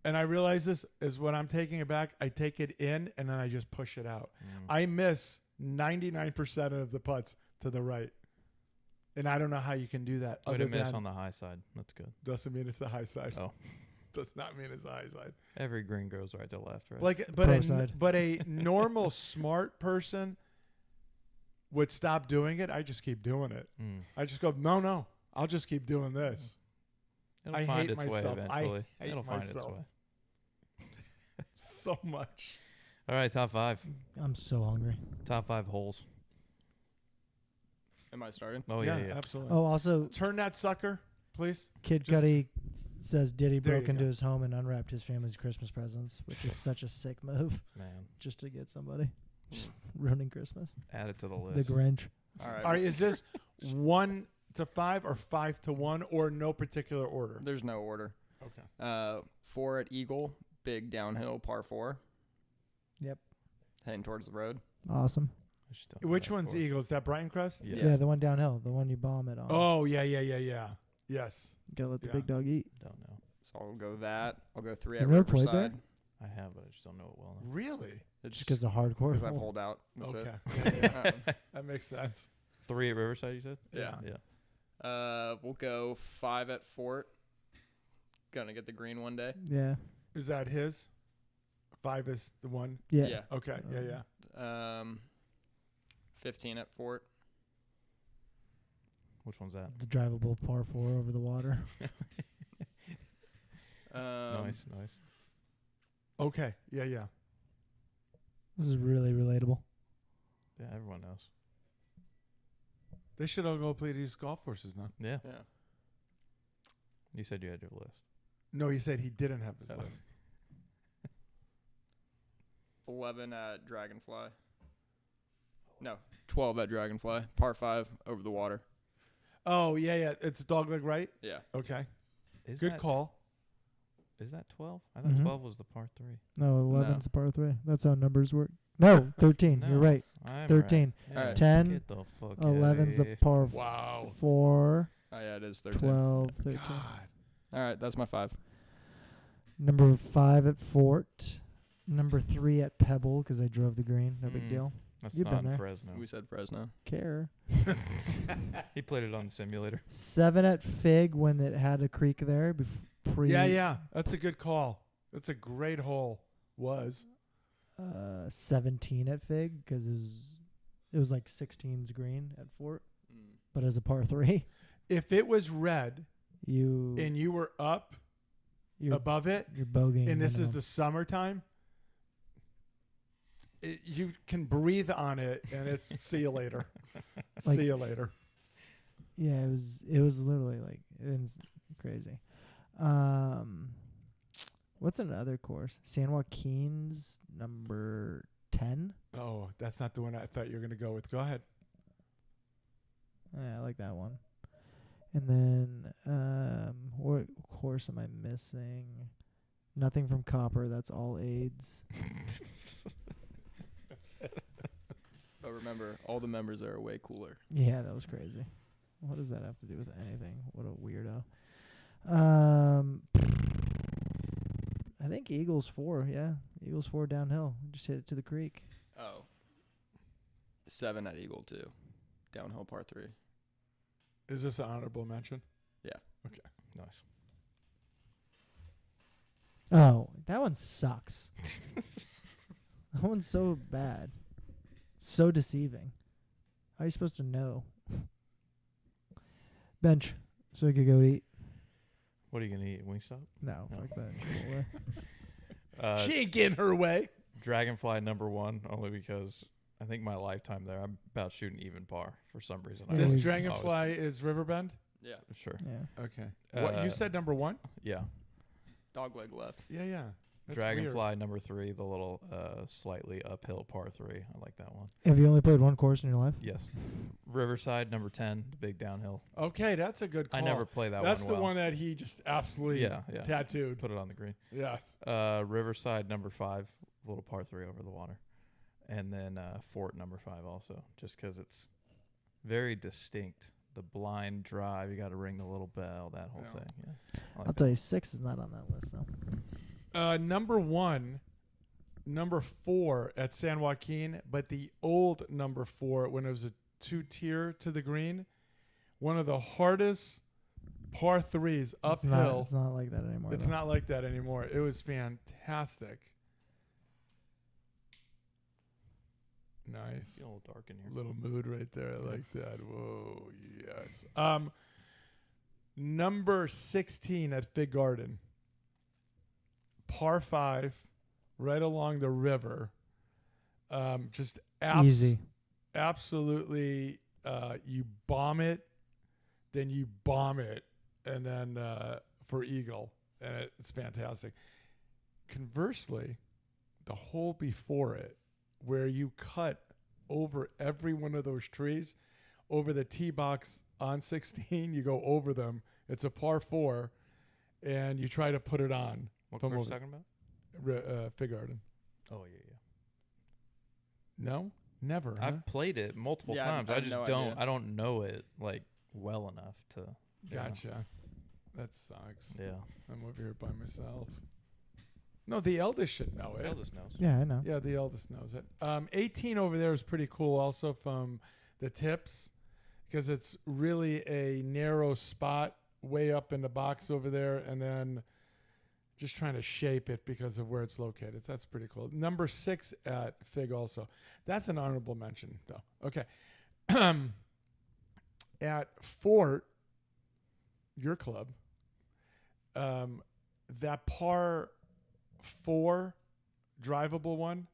and I realize this, is when I'm taking it back, I take it in and then I just push it out. Mm. I miss 99% of the putts to the right. And I don't know how you can do that. Way Other to miss than on the high side. That's good. doesn't mean it's the high side. Oh. Does not mean it's the high side. Every green goes right to left, right? Like, pro side. but a normal smart person would stop doing it. I just keep doing it. Mm. I just go, no, I'll just keep doing this. It'll I find hate its myself. way I eventually. hate It'll find its myself. way. So much. All right, top 5. I'm so hungry. Top 5 holes. Am I starting? Oh, yeah, yeah. Absolutely. Oh, also, Turn that sucker, please. Kid Just- Cudi says Diddy There broke you into go. his home and unwrapped his family's Christmas presents, which is such a sick move Man, just to get somebody. Just ruining Christmas. add it to the list. The Grinch. All right. All right, is this 1 to 5 or 5 to 1 or no particular order? There's no order. Okay. 4 at Eagle, big downhill par 4. Yep. Heading towards the road. Awesome. I just don't know Which that one's course. Eagle? Is that Brian Crest? Yeah. Yeah. The one downhill, the one you bomb it on. Oh, yeah. Yes. Gotta let the yeah. big dog eat. Don't know. So I'll go that. I'll go 3 You've at never played Riverside. I have, but I just don't know it well enough. Really? It's Just because the hardcore. because I've hole. holed out. That's Okay. it. That makes sense. 3 at Riverside, you said? Yeah. Yeah. We'll go 5 at Fort. Gonna get the green one day. Yeah. Is that his? 5 is the one? Yeah. Okay. Yeah. 15 at Fort. Which one's that? The drivable par 4 over the water. Nice. Okay. Yeah. This is really relatable. Yeah, everyone knows. They should all go play these golf courses now. Yeah. Yeah. You said you had your list. No, he said he didn't have his Oh. list. 11 at Dragonfly. No, 12 at Dragonfly. Par 5 over the water. Oh, yeah. It's dogleg right? Yeah. Okay. Is Good that, call. Is that 12? I thought Mhm. 12 was the par 3. No, 11's a par 3. That's how numbers work. No, 13. You're No, right. I'm 13. Right. Alright. 10, Get the fuck 11's the par Wow. 4. Oh, yeah, it is 13. 12, 13. God. All right, that's my 5. Number 5 at Fort. Number 3 at Pebble because I drove the green. No big Mm. deal. That's You've not been in there. Fresno. We said Fresno. Care. He played it on the simulator. 7 at Fig when it had a creek there. Pre Yeah. That's a good call. That's a great hole. Was. 17 at Fig because it was like 16's green at Fort, but as a par 3, If it was red you and you were up you're, above it, you're bogeying. and this is minimum. the summertime, you can breathe on it, and it's see you later. Like- See you later. Yeah, it was literally like it was crazy. What's another course? San Joaquin's number 10. Oh, that's not the one I thought you were gonna go with. Go ahead. Yeah, I like that one. And then, what course am I missing? Nothing from Copper. That's all AIDS. But remember, all the members there are way cooler. Yeah, that was crazy. What does that have to do with anything? What a weirdo. I think Eagles 4. Yeah, Eagles 4 downhill. Just hit it to the creek. Oh. 7 at Eagle 2. Downhill par 3. Is this an honorable mention? Nice. Oh, that one sucks. That one's so bad. So deceiving. How are you supposed to know? Bench, so we could go eat. What are you gonna eat? Wingstop? No, No. fuck that. Chipotle. She ain't getting her way. Dragonfly number 1, only because I think my lifetime there, I'm about shooting even par for some reason. Yeah, This we- Dragonfly is Riverbend. Yeah. Sure. Yeah. Okay. What you Uh, said number 1? Yeah. Dog leg left. Yeah. That's Dragonfly weird. number 3, the little slightly uphill par 3. I like that one. Have you only played one course in your life? Yes. Riverside number 10, the big downhill. Okay, that's a good call. I never play that That's one. the well. one that he just absolutely Yeah. tattooed. Put it on the green. Yes. Riverside number 5, little par 3 over the water. And then Fort number 5 also, just because it's very distinct. The blind drive, you got to ring the little bell, that whole Yeah. thing. Yeah. I like I'll tell you, 6 is not on that list though. Number 1, number 4 at San Joaquin, but the old number 4 when it was a 2-tier to the green, one of the hardest par 3s uphill. It's not like that anymore. It's though. not like that anymore. It was fantastic. Nice. Get a little dark in here. Little mood right there. I like that. Whoa, yes. Number 16 at Fig Garden. Par 5, right along the river. Just Easy. absolutely. You bomb it, then you bomb it, and then for eagle, and it's fantastic. Conversely, the hole before it, where you cut over every one of those trees, over the tee box on 16, you go over them. It's a par 4, and you try to put it on. What From course over- are you talking about? Fig Garden. Oh, yeah. No, never. Huh? I've played it multiple Yeah, I times. I have just no don't. idea. I don't know it like well enough to. Gotcha. That sucks. Yeah. I'm over here by myself. No, the eldest should know it. Eldest knows. Yeah, I know. Yeah, the eldest knows it. 18 over there is pretty cool also from the tips because it's really a narrow spot way up in the box over there and then just trying to shape it because of where it's located. That's pretty cool. Number 6 at Fig also. That's an honorable mention though. Okay. At Fort, your club, that par 4 drivable one,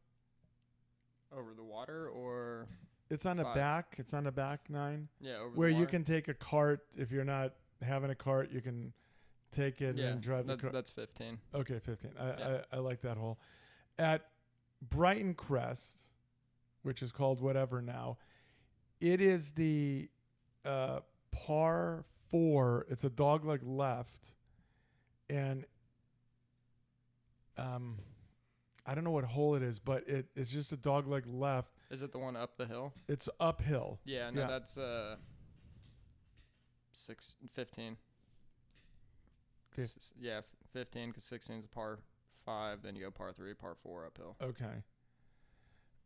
Over the water or it's on the 5. back. It's on the back 9 yeah, over where the you water. can take a cart. If you're not having a cart, you can take it yeah, and drive the cart. that's 15. Okay, 15. Yeah. I like that hole. At Brighton Crest, which is called whatever now, it is the par 4. It's a dogleg left, and I don't know what hole it is, but it's just a dogleg left. Is it the one up the hill? It's uphill. Yeah, no, Yeah. that's 15. Fif- Yeah, 15 because 16 is par 5. Then you go par 3, par 4 uphill. Okay.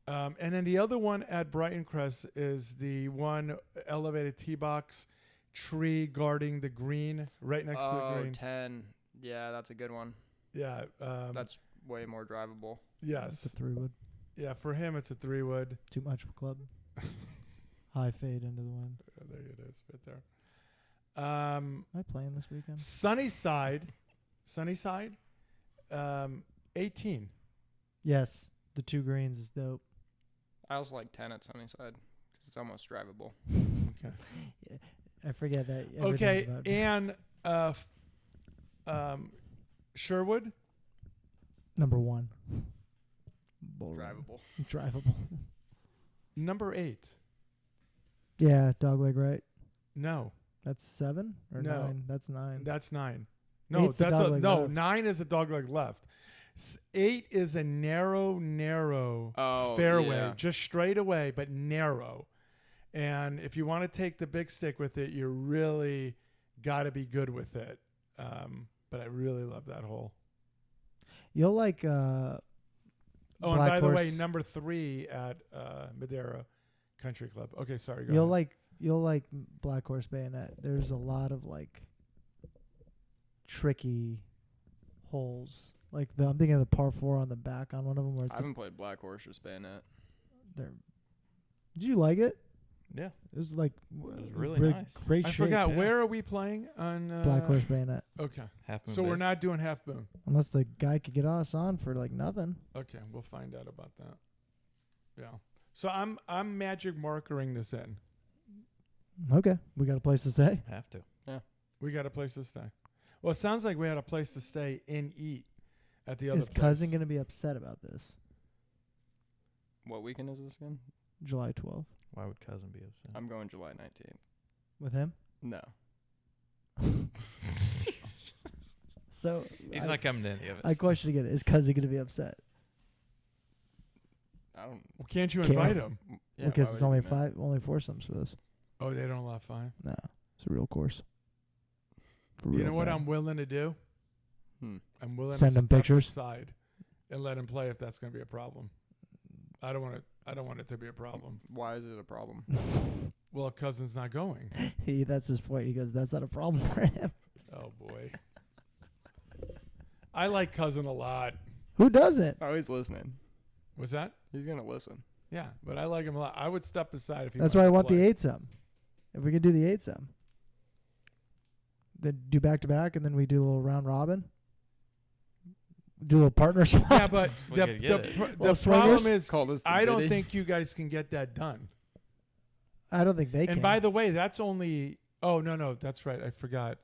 And then the other one at Brighton Crest is the one elevated tee box, tree guarding the green, right next to the Oh, green. 10. Yeah, that's a good one. Yeah. That's way more drivable. It's yes. a 3-wood. Yeah, for him it's a 3-wood. Too much club. High fade into the wind. There it is, right there. Am I playing this weekend? Sunnyside, 18. Yes. The 2 greens is dope. I also like 10 at Sunnyside because it's almost drivable. Okay. I forget that. Okay, everything's about- and Sherwood, Number 1. Bull Run. Drivable. Drivable. Number 8. Yeah, dogleg right. No, That's 7 or No. 9. That's 9. that's 9. No, Eight's the that's a dogleg no. left. 9 is a dogleg left. 8 is a narrow Oh, fairway, yeah. just straight away, but narrow. And if you want to take the big stick with it, you really got to be good with it. But I really love that hole. You'll like Oh, and Black by the way, Horse- number 3 at Madera Country Club. Okay, sorry. Go you'll ahead. like Black Horse Bayonet. There's a lot of like tricky holes. Like I'm thinking of the par 4 on the back on one of them where I it's haven't played Black Horse or Bayonet. there. Did you like it? Yeah. It was like It was really nice. Great I shape. forgot. yeah. Where are we playing on Black Horse Bayonet. Okay. Half Moon So we're Bay. not doing Half Moon. Unless the guy could get us on for like nothing. Okay, we'll find out about that. Yeah. So I'm magic markering this in. Okay, we got a place to stay. Have to. We got a place to stay. Well, it sounds like we had a place to stay and eat at the other Is place. cousin gonna be upset about this? What weekend is this again? July 12th Why would cousin be upset? I'm going July 19th. with him. No. So He's I, not coming to any of it. I question again: is cousin gonna be upset? I don't. Well, can't you Can't. invite them? Yeah, Because why it's would only you do that? only foursomes for this. Oh, they don't allow 5. No, it's a real course. For You real know what man. I'm willing to do? Hmm. I'm willing Send to them step pictures? aside and let him play if that's going to be a problem. I don't want it to be a problem. Why is it a problem? Well, cousin's not going. That's his point. He goes, "That's not a problem for him." Oh boy. I like cousin a lot. Who doesn't? Oh, he's listening. Was that? He's gonna listen. Yeah, but I like him a lot. I would step aside if he. That's wanted why I to want play. the 8-some. If we could do the 8-some, then do back to back, and then we do a little round robin. Do a little partner swap. Yeah, but We the, could the, get it. pr- Well, the problem swingers? is Call this the I don't Diddy. think you guys can get that done. I don't think they can. And by the way, that's only. Oh no, that's right. I forgot.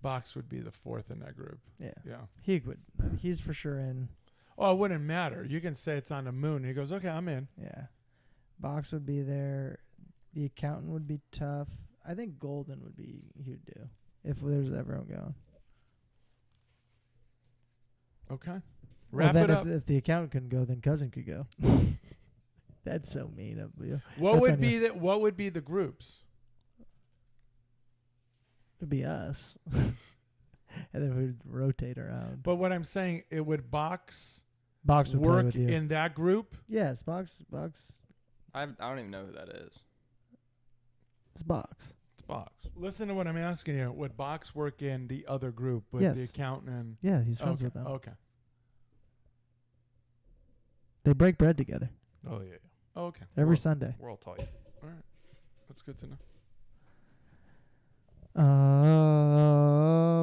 Box would be the 4th in that group. yeah, Yeah. he would. He's for sure in. Oh, it wouldn't matter. You can say it's on the moon. And he goes, okay, I'm in. Yeah, Box would be there. The accountant would be tough. I think Golden would be. He would do if there's everyone going. Okay. Well, Wrap then it up. if the accountant couldn't go, then cousin could go. That's so mean of you. What that's would on be you. what would be the groups? It'd be us, and then we'd rotate around. But what I'm saying, it would Box Box would play work with you. in that group. Yes, Box. I don't even know who that is. It's Box. It's box. Listen to what I'm asking you. Would Box work in the other group with Yes. the accountant and Yeah, he's friends okay. with them. Okay. They break bread together Oh yeah. Okay. every Well, Sunday. We're all tight. all right. That's good to know.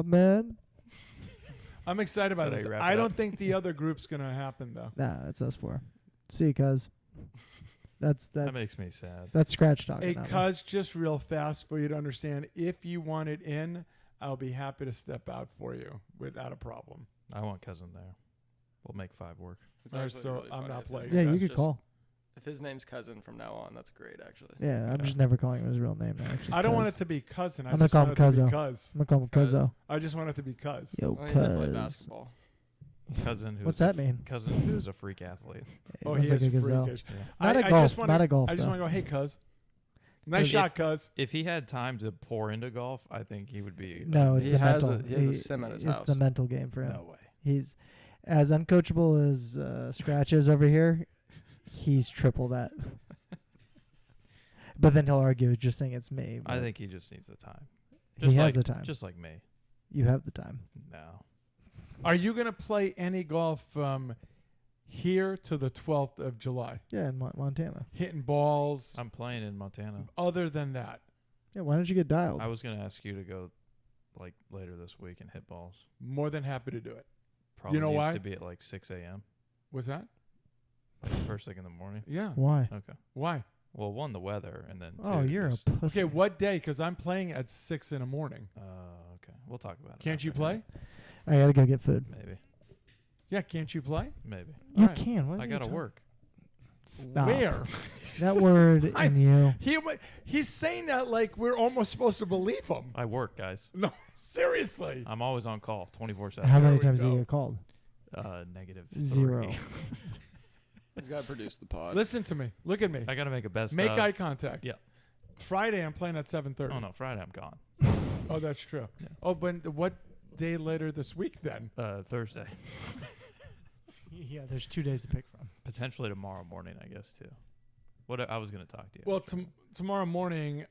Man. I'm excited about Is that this. how you wrap I it don't up? think the other group's gonna happen though. Nah, it's us four. See you, cuz. That's That makes me sad. that's scratch talking. Hey, not me. cuz, just real fast for you to understand, if you want it in, I'll be happy to step out for you without a problem. I want cousin there. We'll make 5 work. It's All right, actually so really I'm funny not if his playing. Yeah, name you is could just- call. If his name's cousin from now on, that's great actually. Yeah, I'm Yeah. just never calling him his real name now. It's just I don't want cuz. it to be cousin. I I'm gonna just call want him it to be Cuzzo. cuz. I'm gonna call him Cuzzo. I just want it to be cuz. Yo, Oh, he did play cuz. basketball. Cousin who's What's that mean? Cousin who's a freak athlete. Oh, Runs he like is a gazelle. freakish. Yeah. Not I at golf. just wanna, Not at golf. I just though. want to go, hey, cuz. Nice If- shot, cuz. If he had time to pour into golf, I think he would be. No, it's He the has mental. he has a sim at his it's house. the mental game for him. No way. He's as uncoachable as Scratch is over here. He's triple that. But then he'll argue, just saying it's me. I but think he just needs the time. he Just has like, the time. Just like me. You have the time. No. Are you going to play any golf from here to the 12th of July? Yeah, in Montana. Hitting balls, I'm playing in Montana. other than that? Yeah, why don't you get dialed? I was gonna ask you to go, like later this week and hit balls. More than happy to do it. Probably know needs why? to be at like 6 a.m. Was that? Like first thing in the morning. Yeah. Why? Okay. Why? Well, one, the weather, and then Oh, two, you're a just, pussy. Okay, what day? Because I'm playing at 6 in the morning. okay. We'll talk about it. Can't you after. play? I gotta go get food. Maybe. Yeah, can't you play? Maybe. You Alright. can. What are I you gotta talking- work. Stop. Where? That word I- in you. He's saying that like we're almost supposed to believe him. I work, guys. No, seriously. I'm always on call, 24/7. How many we times do you go. get called? -3. 0. He's got to produce the pod. Listen to me. Look at me. I gotta make a best. Make of. eye contact. Yeah. Friday, I'm playing at 7:30. Oh no, Friday I'm gone. Oh, that's true. Yeah. Oh, but what day later this week then? Thursday, Yeah, there's 2 days to pick from. potentially tomorrow morning, I guess too. What I was gonna talk to you. Well, tomorrow morning,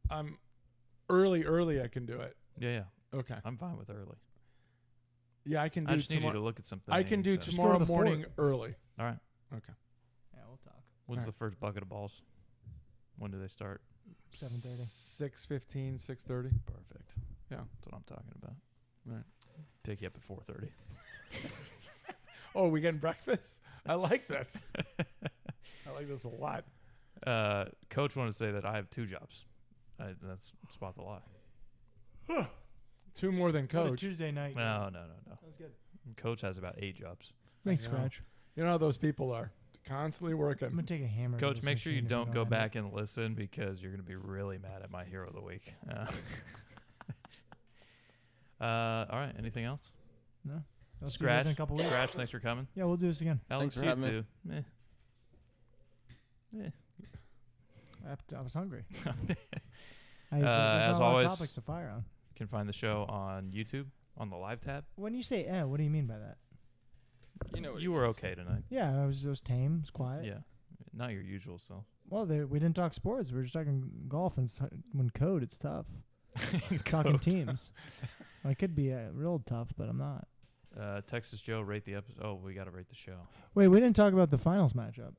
I'm early. I can do it. yeah, Okay. I'm fine with early. Yeah, I can do I just need you tomorrow. to look at something. I can do Just go to tomorrow the morning early. All right. Okay. Yeah, we'll talk. When's Alright. the first bucket of balls? When do they start? 7:30. 6:15, 6:30. Perfect. Yeah. That's what I'm talking about. Right. Pick you up at 4:30. Oh, we getting breakfast? I like this. I like this a lot. Coach wanted to say that I have 2 jobs. That's spot the lie. 2 more than What a coach. Tuesday night. No. That was good. Coach has about 8 jobs. Thanks, I know. Scratch. You know how those people are. Constantly I'm working. gonna take a hammer. to Coach, this make sure you machine if don't go mind. back and listen because you're gonna be really mad at my hero of the week. All right. Anything else? No. I'll see you guys Scratch. in a couple weeks. Scratch. Thanks for coming. Yeah, we'll do this again. Alex, for you having me. too. I was hungry. You There's not as a lot always- of topics to fire on. can find the show on YouTube on the live tab. When you say what do you mean by that? You know what You he were means. okay tonight. Yeah, it was tame. It was quiet. Yeah. Not your usual self. Well, we didn't talk sports. We were just talking golf, and when code, it's tough. Talking Code. teams. I could be real tough, but I'm not. Texas Joe, rate the episode. Oh, we got to rate the show. Wait, we didn't talk about the finals matchup.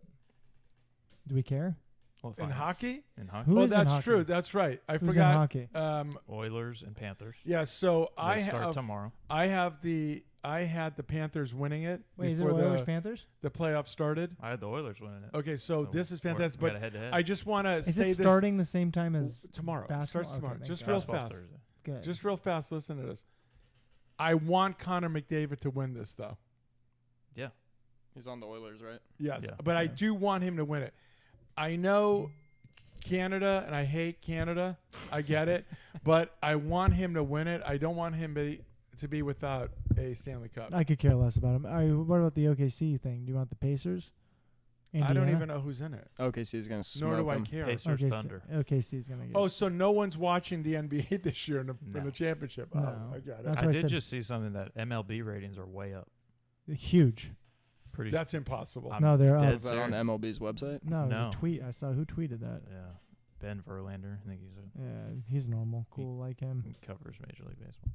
Do we care? Well, In finals. hockey? In hockey. Who Oh, is in that's hockey? true. That's right. I Who's in forgot. hockey? Oilers and Panthers. Yeah, so They start tomorrow. I had the Panthers winning it Wait, is it before Oilers the Panthers? playoffs started. I had the Oilers winning it. Okay, so this is fantastic. We But got a head-to-head. I just want to Is say it this starting the same time as tomorrow. It basketball? starts tomorrow. Okay, Just thank real God. Basketball's fast. Thursday. Good. Just real fast. Listen to this. I want Connor McDavid to win this, though. Yeah. He's on the Oilers, right? Yes, Yeah. but I Yeah. do want him to win it. I know Canada, and I hate Canada. I get it, but I want him to win it. I don't want him to be without a Stanley Cup. I could care less about him. What about the OKC thing? Do you want the Pacers? I don't Indiana? even know who's in it. OKC is going to Nor smoke do I him. care. Pacers, Thunder. OKC is gonna get. Oh, so no one's watching the NBA this year in No. the championship. Oh, No. I got it. That's I what I did said. just see something that MLB ratings are way up. Huge. Pretty. That's impossible. I'm No, they're dead up. Was that on serious. MLB's website? No, it was No. a tweet. I saw who tweeted that. Yeah. Ben Verlander. I think Yeah, he's normal, cool like him. he covers Major League Baseball.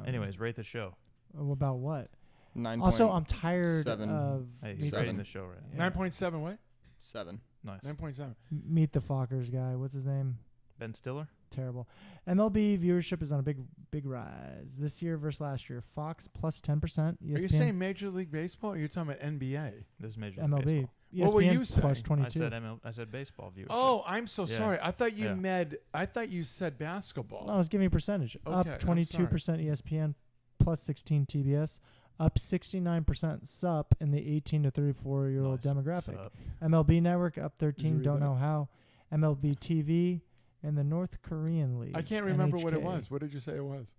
Anyways, rate the show. About what? 9.7. Also, I'm tired 7. of Hey, he's Meet rating the, the show right now. Yeah. 9.7. What? 7. Nice. 9.7. Meet the Fockers guy. What's his name? Ben Stiller? Terrible. MLB viewership is on a big rise this year versus last year. Fox plus 10%. ESPN, Are you saying Major League Baseball? Or you're talking about NBA? This is Major League MLB? Baseball. What were ESPN you plus saying? 22. I said baseball viewership. Oh, I'm so Yeah. sorry. I thought you Yeah. I thought you said basketball. No, I was giving you percentage. Okay, Up I'm 22% ESPN, plus 16 TBS, up 69% SUP in the 18 to 34-year-old Nice. demographic. Sup. MLB Network up 13, read don't that? know how. MLB TV and the North Korean League. I can't remember what it NHK. was. What did you say it was?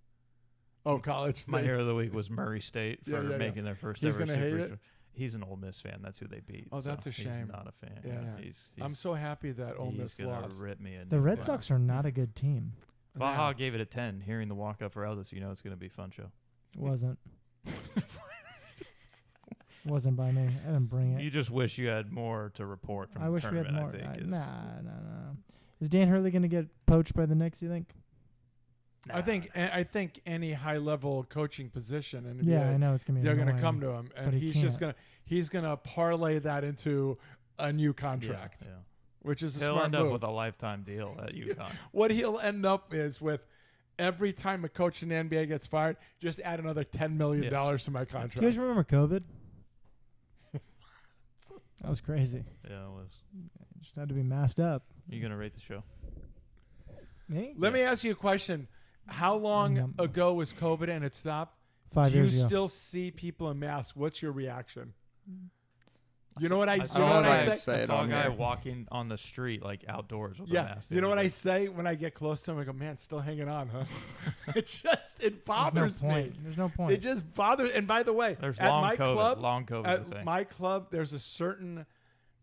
Oh, college. My hero of the base. week was Murray State for Yeah, yeah, yeah. making their first He's ever gonna hate Super. it? He's an Ole Miss fan. That's who they beat. Oh, that's a he's shame. not a fan. Yeah, yeah. He's I'm so happy that Ole Miss he's gonna lost. rip me a The new Red one. Sox are not a good team. Baja Now, gave it a 10. Hearing the walk up for Eldis, you know it's going to be a fun show. Wasn't. Wasn't by me. I didn't bring it. You just wish you had more to report from I the wish we had tournament. more. I think Nah. Is Dan Hurley going to get poached by the Knicks, you think? I think any high level coaching position in Yeah, NBA, I know it's going to be they're going to annoying. come to him, and but he he's gonna parlay that into a new Yeah, contract, yeah. which is a He'll smart end move. up with a lifetime deal at UConn. What he'll end up is with every time a coach in the NBA gets fired, just add another $10 million to my Do contract. you guys remember COVID? That was crazy. Yeah, it was. Just had to be masked up. You going to rate the show? Me? Let me ask you a question. How long Num- ago was COVID and it stopped? 5 Do you years ago. still see people in masks? What's your reaction? You know what I I you saw know a what I guy- say? say I it saw a on guy here. walking on the street like outdoors with a Yeah. mask. You know what I I? say when I get close to him? I go, man, still hanging on, huh? it There's bothers no me. point. There's no point. It just bothers. And by the way, There's at long my COVID. club, Long COVID is a thing. at my club, there's a certain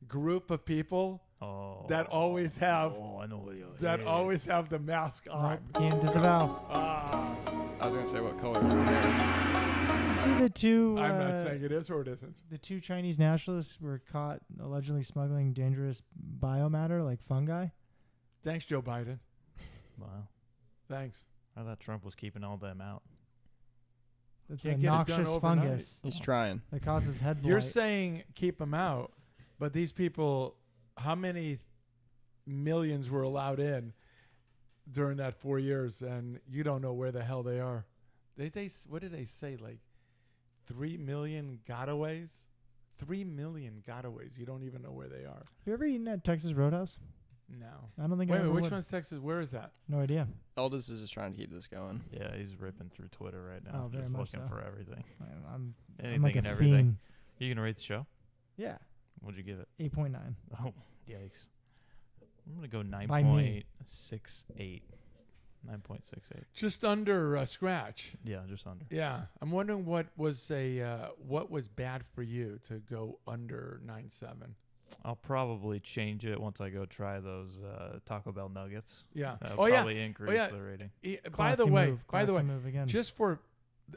group of people Oh, that always have Oh, I know what you that always have the mask on. Nope, can't disavow. Ah, I was gonna say what color is the hair? You see the two. I'm not saying it is or it isn't. The two Chinese nationalists were caught allegedly smuggling dangerous biomatter like fungi. Thanks, Joe Biden. Wow. Thanks. I thought Trump was keeping all them out. It's Can't a get it done noxious overnight. fungus He's trying. that causes head blight. You're saying keep them out, but these people, how many millions were allowed in during that 4 years, and you don't know where the hell they are? They what did they say? Like 3 million gotaways. 3 million gotaways. You don't even know where they are. Have you ever eaten at Texas Roadhouse? No. I don't think I Wait, ever which would. one's Texas? Where is that? No idea. Eldest is just trying to keep this going. Yeah, he's ripping through Twitter right now. Oh, very just much looking so. for everything. I'm Anything like a and everything. fiend. You gonna rate the show? Yeah, What'd you give it? 8.9. Oh, yikes. I'm gonna go By me. 9.68. 9.68. Just under scratch. Yeah, just under. Yeah, I'm wondering what was bad for you to go under 9.7. I'll probably change it once I go try those Taco Bell nuggets. Yeah. That'll Oh yeah. probably increase yeah. the rating. By the Classy way, move, by the way, classy move again. just for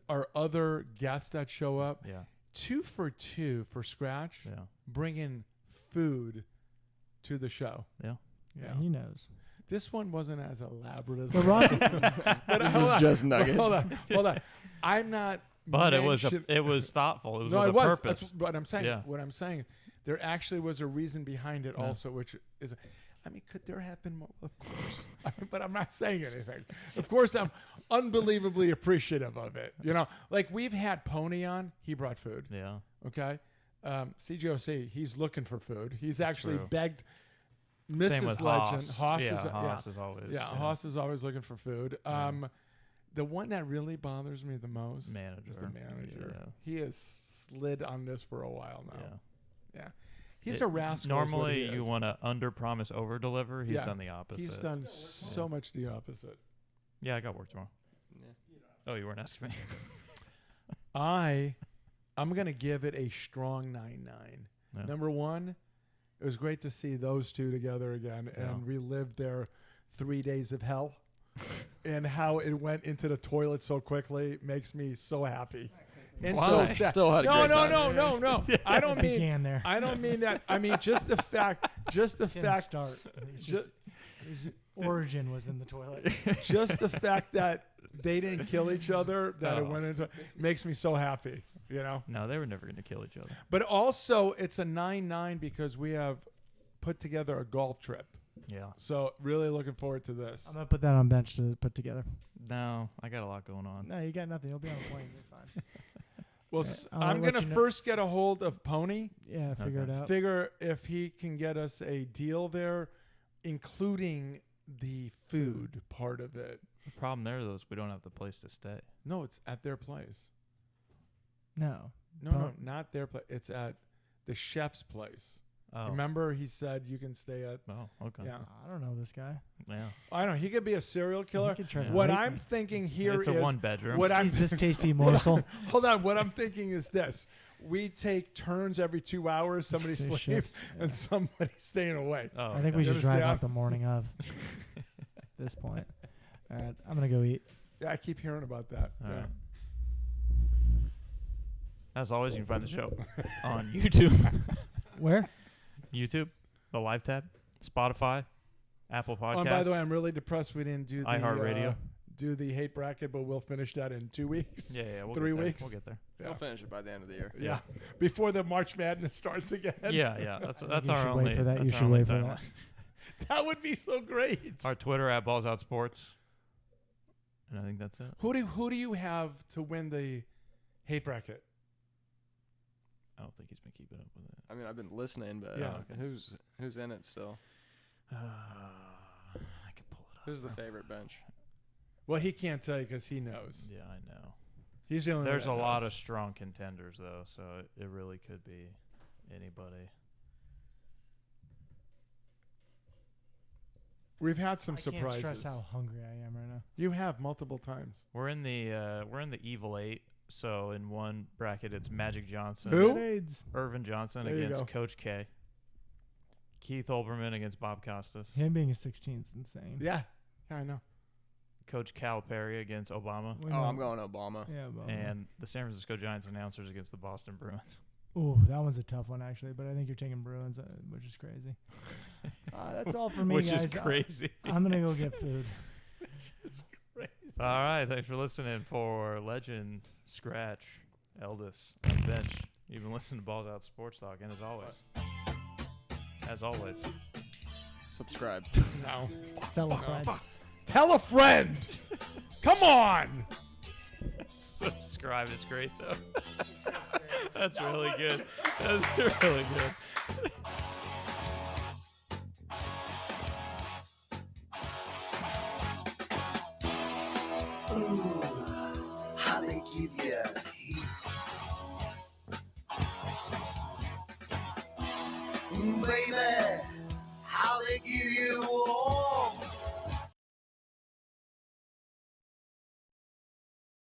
our other guests that show up, Yeah, 2 for 2 for scratch. yeah. Bringing food to the show. Yeah. Yeah. He knows. This one wasn't as elaborate as The Rock. But This hold was on. just But nuggets. Hold on. I'm not. But mention- it was thoughtful. It was no, with it a was. purpose. That's what I'm saying. Yeah. What I'm saying, there actually was a reason behind it, Yeah. also, which is, I mean, could there have been more? Of course, but I'm not saying anything. Of course, I'm unbelievably appreciative of it. You know, like we've had Pony on. He brought food. Yeah. Okay. CGOC, he's looking for food. He's actually True. begged Same Mrs. with Legend. Haas. Is Haas is always. yeah, Haas is always looking for food. Yeah. The one that really bothers me the most Manager. is the manager. Yeah. He has slid on this for a while now. Yeah. Yeah. He's a rascal. is what Normally, he you is. want to under promise, over deliver. He's Yeah. done the opposite. He's done so much the opposite. Yeah, I got work tomorrow. Yeah. Oh, you weren't asking me. I'm gonna give it a strong 9.9. Yeah. Number one, it was great to see those two together again Yeah. and relive their 3 days of hell. And how it went into the toilet so quickly makes me so happy. And so Why? sad. Still had a great time. No. I don't mean Began there. I don't mean that. I mean just the fact Didn't start. It's ju- just, his origin was in the toilet. just the fact that they didn't kill each other, that it Oh. went into makes me so happy, you know. No, they were never going to kill each other. But also it's a 9.9 because we have put together a golf trip. Yeah. So really looking forward to this. I'm gonna put that on bench to put together. No, I got a lot going on. No, you got nothing. You'll be on a plane. You're fine. Well, I'll I'm let gonna you know. first get a hold of Pony. Yeah, figure Okay. it out. Figure if he can get us a deal there, including the food part of it. The problem there, though, is we don't have the place to stay. No, it's at their place. No. No, not their place. It's at the chef's place. Oh. Remember, he said you can stay at. Oh, okay. Yeah, I don't know this guy. Yeah. I don't know. He could be a serial killer. He could try to What rape I'm me. thinking here It's is a one bedroom. what I'm. He's this tasty morsel. Hold on. What I'm thinking is this: we take turns every 2 hours. Somebody Two sleeps shifts, and somebody's staying awake. Oh, I think okay. we You should drive understand? off the morning of. At this point. All right, I'm gonna go eat. Yeah, I keep hearing about that. All Yeah. right. As always, you can find the show on YouTube. Where? YouTube, the live tab, Spotify, Apple Podcasts. Oh, and by the way, I'm really depressed we didn't do the iHeartRadio. do the hate bracket, but we'll finish that in 2 weeks. yeah, we'll 3 get there. weeks. We'll get there. Yeah. We'll finish it by the end of the year. Yeah. Before the March Madness starts again. Yeah. That's you our should only. wait for that. that's You our should only wait for timeline. that. That would be so great. Our Twitter at Balls Out Sports. And I think that's it. Who do you have to win the hate bracket? I don't think he's been keeping up with it. I mean, I've been listening, but Yeah. who's in it still? I can pull it up. Who's the favorite bench? Well, he can't tell you because he knows. Yeah, I know. He's the only one There's that a lot knows. of strong contenders though, so it really could be anybody. We've had some I can't surprises. stress how hungry I am right now. You have multiple times. We're in the Evil Eight. So in one bracket, it's Magic Johnson, Who? AIDS. Irvin Johnson There you against go. Coach K, Keith Olbermann against Bob Costas, Him being a 16 is insane. Yeah, I know. Coach Calipari against Obama, We Oh, know- I'm going Obama. Yeah, but and the San Francisco Giants announcers against the Boston Bruins. ooh, that one's a tough one actually. But I think you're taking Bruins, which is crazy. That's all for me, Which guys. is crazy. I'm gonna go get food. All right, thanks for listening for Legend, Scratch, Eldis, and Bench. You've been listening to Balls Out Sports Talk, and as always, Subscribe. No. Tell a friend. Tell a friend. Come on. subscribe is great though. That's really good. That's really good.